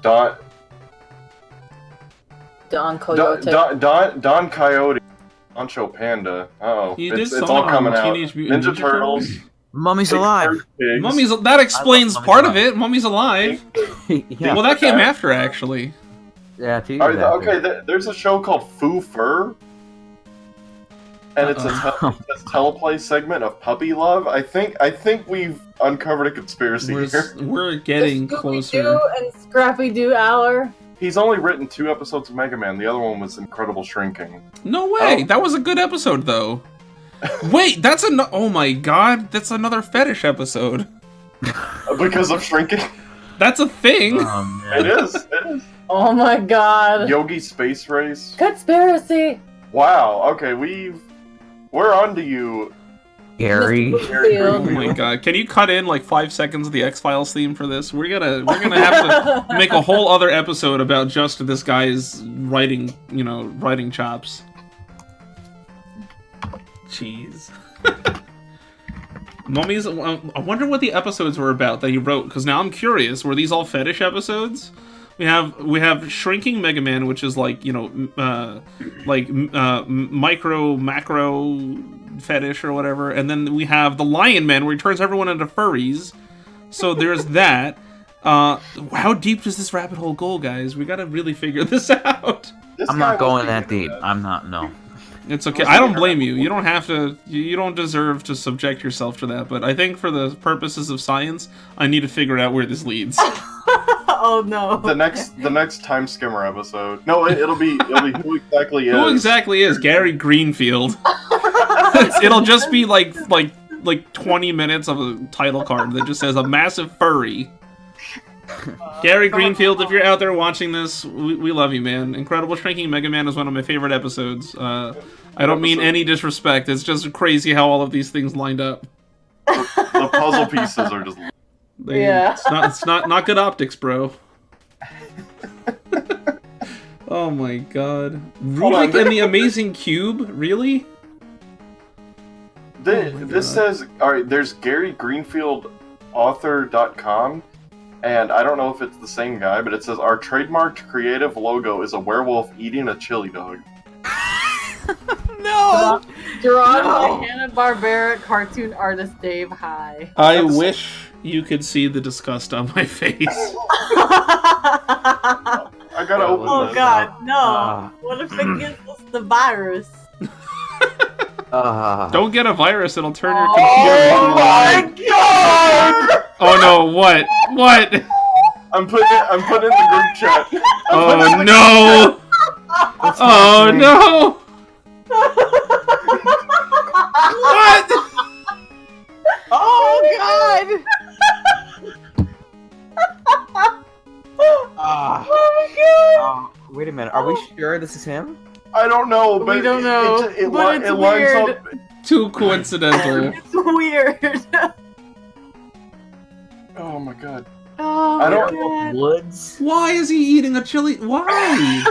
Don Coyote. Don Coyote. Ancho Panda. Oh, He did it's some all coming out. Teenage Mutant Ninja Turtles. Mummy's Big alive. Furry Pigs. Mummy's that explains Mummy's part of alive. it. Mummy's alive. Yeah. Well, that came after actually. Yeah, TV. Okay, there's a show called Foo Fur. And it's a teleplay segment of puppy love. I think we've uncovered a conspiracy here. We're getting closer. Scooby-Doo and Scrappy-Doo Aller. He's only written 2 episodes of Mega Man. The other one was Incredible Shrinking. No way. Oh. That was a good episode though. Wait, that's oh my god, that's another fetish episode. Because of shrinking? That's a thing. It is. Oh my god. Yogi Space Race. Conspiracy. Wow. Okay, we're on to you, Gary. Oh my god, can you cut in like 5 seconds of the X-Files theme for this? We're gonna have to make a whole other episode about just this guy's writing chops. Jeez. Mummies, I wonder what the episodes were about that he wrote, because now I'm curious. Were these all fetish episodes? We have Shrinking Mega Man, which is like, micro, macro fetish or whatever. And then we have the Lion Man, where he turns everyone into furries. So there's that. How deep does this rabbit hole go, guys? We gotta really figure this out. I'm not going that deep. I'm not, no. It's okay. I don't blame you. You don't have to. You don't deserve to subject yourself to that. But I think for the purposes of science, I need to figure out where this leads. Oh no. The next Time Skimmer episode. No, it'll be who exactly is. Who exactly is Gary Greenfield? It'll just be like 20 minutes of a title card that just says a massive furry. Gary Greenfield, if you're out there watching this, we love you, man. Incredible Shrinking Mega Man is one of my favorite episodes. I don't mean any disrespect. It's just crazy how all of these things lined up. The puzzle pieces are just. Yeah. It's not good optics, bro. Oh my god. Rubik and the Amazing Cube? Really? This says, alright, there's Gary Greenfield author.com, and I don't know if it's the same guy, but it says our trademarked creative logo is a werewolf eating a chili dog. No! Drawn by Hanna-Barbera cartoon artist Dave High. I wish you could see the disgust on my face. I gotta open Oh this. god, no. What if it gives us the virus? Don't get a virus, it'll turn your Oh computer into my god! Oh no, what? What? I'm putting in the group chat. Oh no! Oh no! What? Oh god! Wait a minute. Are we sure this is him? I don't know, but We don't know, it but it's lines weird. up. Too coincidental. It's weird. Oh my god. Oh I my don't- god. Woods? Why is he eating a chili? Why?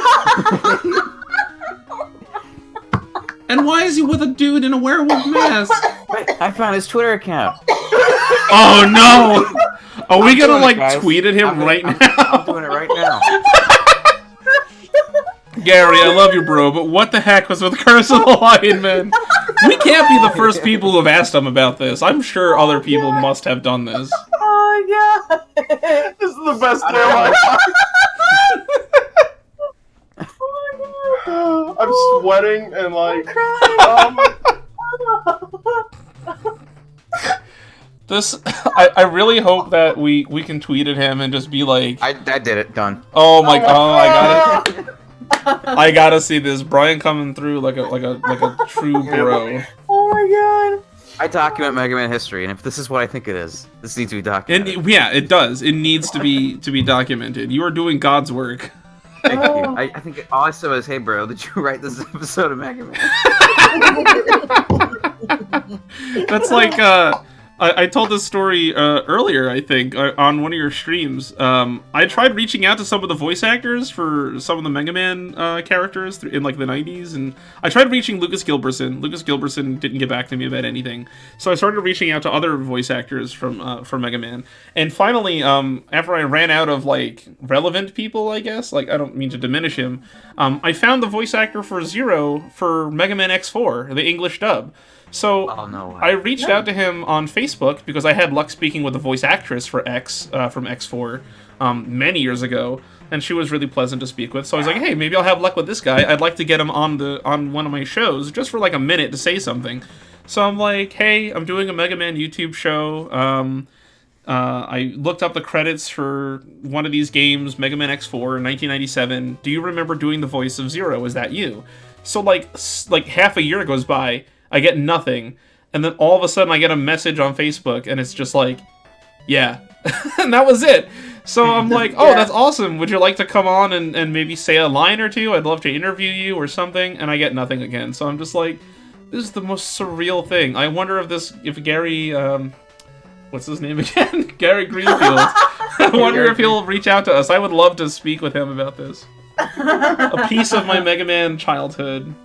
And why is he with a dude in a werewolf mask? Wait, I found his Twitter account. Oh no! Are we gonna doing it, like guys. tweet at him right I'm now? doing it right now. Gary, I love you, bro, but what the heck was with Curse of the Lion Man? We can't be the first people who have asked him about this. I'm sure other people must have done this. Oh my god. This is the best day of my life. I'm sweating and like. This, I really hope that we can tweet at him and just be like, I did it. Done. oh my, I got it. I gotta see this. Brian coming through like a true bro. Oh my god. I document Mega Man history, and if this is what I think it is, this needs to be documented. And yeah, it does. It needs to be documented. You are doing God's work. Thank you. I think all I said was, "Hey, bro, did you write this episode of Mega Man?" That's like I told this story earlier, I think, on one of your streams. I tried reaching out to some of the voice actors for some of the Mega Man characters in like the 90s, and I tried reaching Lucas Gilbertson. Lucas Gilbertson didn't get back to me about anything, so I started reaching out to other voice actors from Mega Man. And finally, after I ran out of like relevant people, I guess, like I don't mean to diminish him, I found the voice actor for Zero for Mega Man X4, the English dub. So I reached out to him on Facebook because I had luck speaking with the voice actress for X from X4 many years ago, and she was really pleasant to speak with. So I was like, hey, maybe I'll have luck with this guy. I'd like to get him on one of my shows just for like a minute to say something. So I'm like, hey, I'm doing a Mega Man YouTube show. I looked up the credits for one of these games, Mega Man X4 in 1997. Do you remember doing the voice of Zero? Is that you? So like half a year goes by. I get nothing, and then all of a sudden I get a message on Facebook, and it's just like, yeah, and that was it. So I'm like, oh, that's awesome. Would you like to come on and maybe say a line or two? I'd love to interview you or something, and I get nothing again. So I'm just like, this is the most surreal thing. I wonder if Gary, what's his name again? Gary Greenfield. I wonder if he'll reach out to us. I would love to speak with him about this. A piece of my Mega Man childhood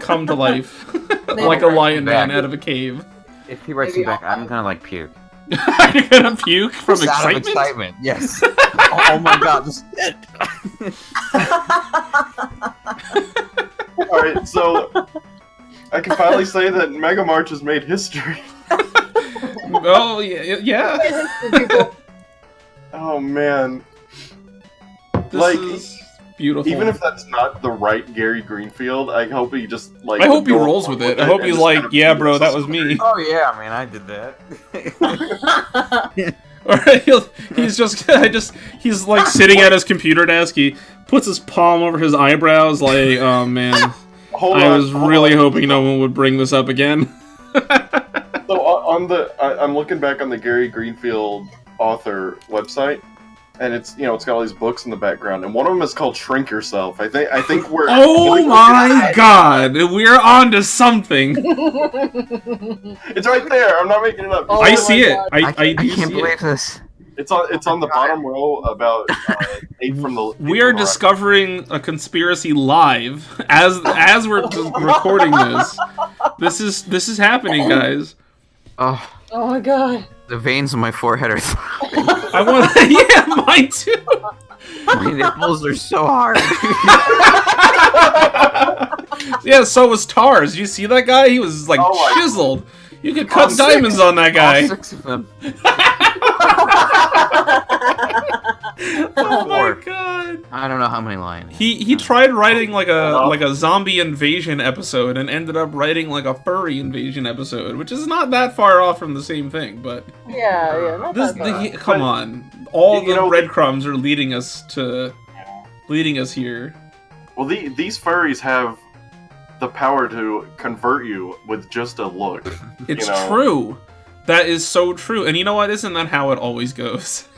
come to life. Like a lion man out of a cave. If he writes me back, I'm gonna like puke. You're gonna puke from excitement? Excitement, yes. Oh my god, this is it. Alright, so I can finally say that Mega March has made history. Oh, yeah. Oh man. This is beautiful. Even if that's not the right Gary Greenfield, I hope he just like. I hope he rolls with it. I hope he's like, yeah, bro, that was me. Oh yeah, I mean, I did that. Alright, he's like sitting at his computer desk. He puts his palm over his eyebrows, like, oh man, I was really hoping no one would bring this up again. So I'm looking back on the Gary Greenfield author website. And it's got all these books in the background, and one of them is called "Shrink Yourself." I think we're. Oh my god, we're on to something. It's right there. I'm not making it up. Oh, I see it. I can't believe this. It's on the bottom row about 8 from the. We are discovering a conspiracy live as we're recording this. This is happening, guys. Oh my god. The veins on my forehead are throbbing. I want to... Yeah, mine too! My nipples are so hard. Yeah, so was Tars. Did you see that guy? He was, like, chiseled. You could cut diamonds on that guy. All 6 of them. Oh my god. I don't know how many lines. He tried writing like a zombie invasion episode and ended up writing like a furry invasion episode, which is not that far off from the same thing, but not that far. Come on. All the breadcrumbs are leading us here. Well, these furries have the power to convert you with just a look. It's true. That is so true. And you know what? Isn't that how it always goes?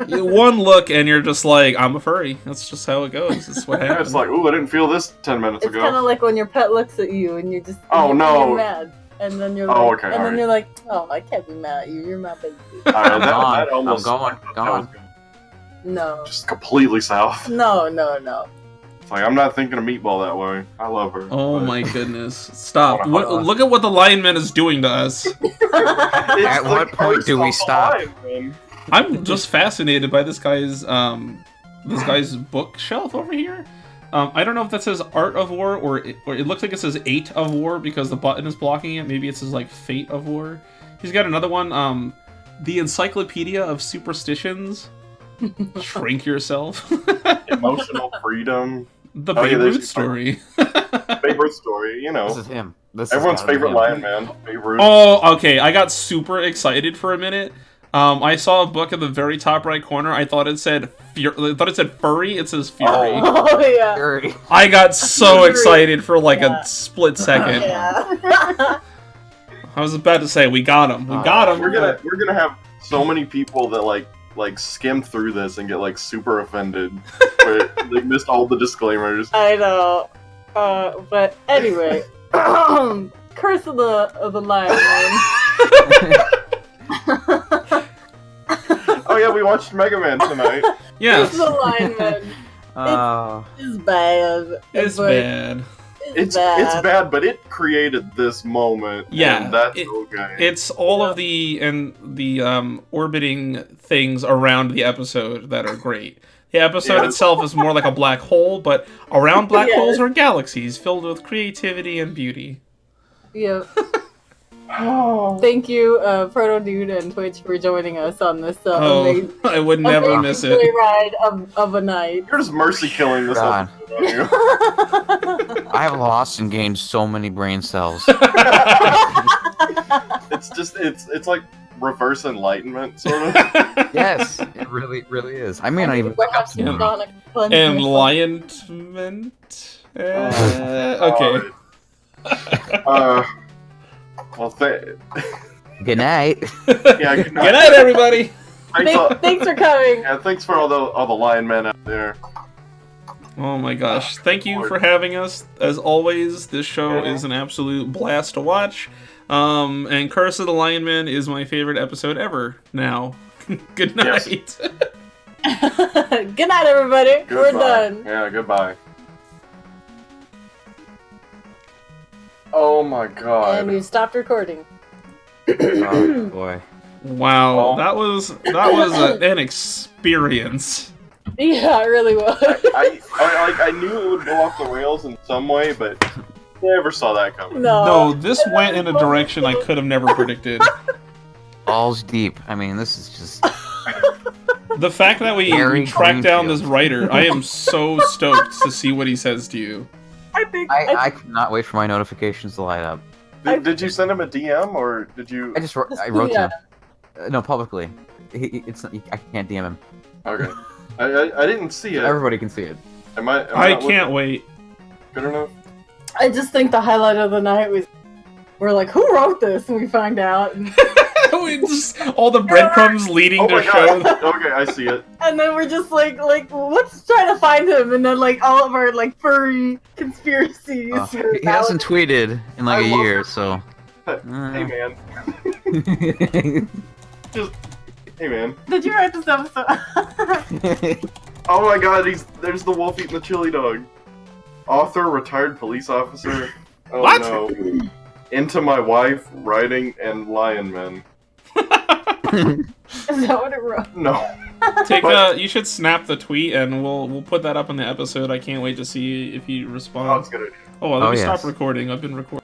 One look and you're just like, I'm a furry. That's just how it goes. That's what happens. It's like, ooh, I didn't feel this 10 minutes ago. It's kind of like when your pet looks at you and you're just you're mad. And then you're like, you're like, oh, I can't be mad at you. You're my baby. Alright, that almost... I'm going. No. Just completely south. No. It's like, I'm not thinking of Meatball that way. I love her. Oh my goodness. Stop. Look at what the Lion Man is doing to us. At what point do we stop? I'm just fascinated by this guy's bookshelf over here. I don't know if that says Art of War or it looks like it says 8 of War because the button is blocking it. Maybe it says like Fate of War. He's got another one, the Encyclopedia of Superstitions. Shrink Yourself. Emotional Freedom. The Babe Ruth story. Babe Ruth story, This is him. Everyone's favorite Lion Man, Babe Ruth. Oh, okay. I got super excited for a minute. I saw a book in the very top right corner. I thought it said furry. It says Fury. Oh yeah. Fury. I got so excited for like a split second. Yeah. I was about to say we got him. We got him. We're gonna have so many people that like skim through this and get like super offended. Where they missed all the disclaimers. I know. But anyway, Curse of the Lion Man. Oh yeah, we watched Mega Man tonight. Yes. Curse of the Lion Man. It's bad. It's but bad. It's bad, but it created this moment. Yeah, and that's okay. It's all of the orbiting things around the episode that are great. The episode itself is more like a black hole, but around black holes are galaxies filled with creativity and beauty. Yeah. Thank you, Protodude and Twitch, for joining us on this amazing, I would never miss it. ride of a night. You're just mercy killing this God. episode, aren't you? I have lost and gained so many brain cells. It's like reverse enlightenment, sort of. Yes, it really is. I may not even wake up tomorrow. Enlightenment? Okay. Well, Good night. yeah, good night. Good night, everybody! Thanks for coming. Yeah, thanks for all the lion men out there. Oh my gosh. Thank you for having us. As always, this show is an absolute blast to watch. And Curse of the Lion Man is my favorite episode ever now. Good night. Good night, everybody. Goodbye. We're done. Yeah, goodbye. Oh my god. And we've stopped recording. Oh boy. Wow, that was an experience. Yeah, it really was. I knew it would go off the rails in some way, but never saw that coming. No, this went in a direction I could have never predicted. Balls deep. I mean, this is just... The fact that we tracked down this writer, I am so stoked to see what he says to you. I cannot wait for my notifications to light up. Did you send him a DM, or did you... I wrote to him. No, publicly. I can't DM him. Okay. I didn't see it. Everybody can see it. I can't wait. Good enough? I just think the highlight of the night was, we're like, who wrote this? And we find out. And all the breadcrumbs leading to show. Okay, I see it. And then we're just like, let's try to find him. And then like all of our like furry conspiracies. He hasn't tweeted in like a year, so. Hey man. Just, hey man. Did you write this episode? Oh my god, there's the wolf eating the chili dog. Author, retired police officer. Oh what? No. Into my wife, writing, and lion men. Is that what it wrote? No. You should snap the tweet and we'll put that up in the episode. I can't wait to see if he responds. Oh, that's good. Oh, well, let me stop recording. I've been recording.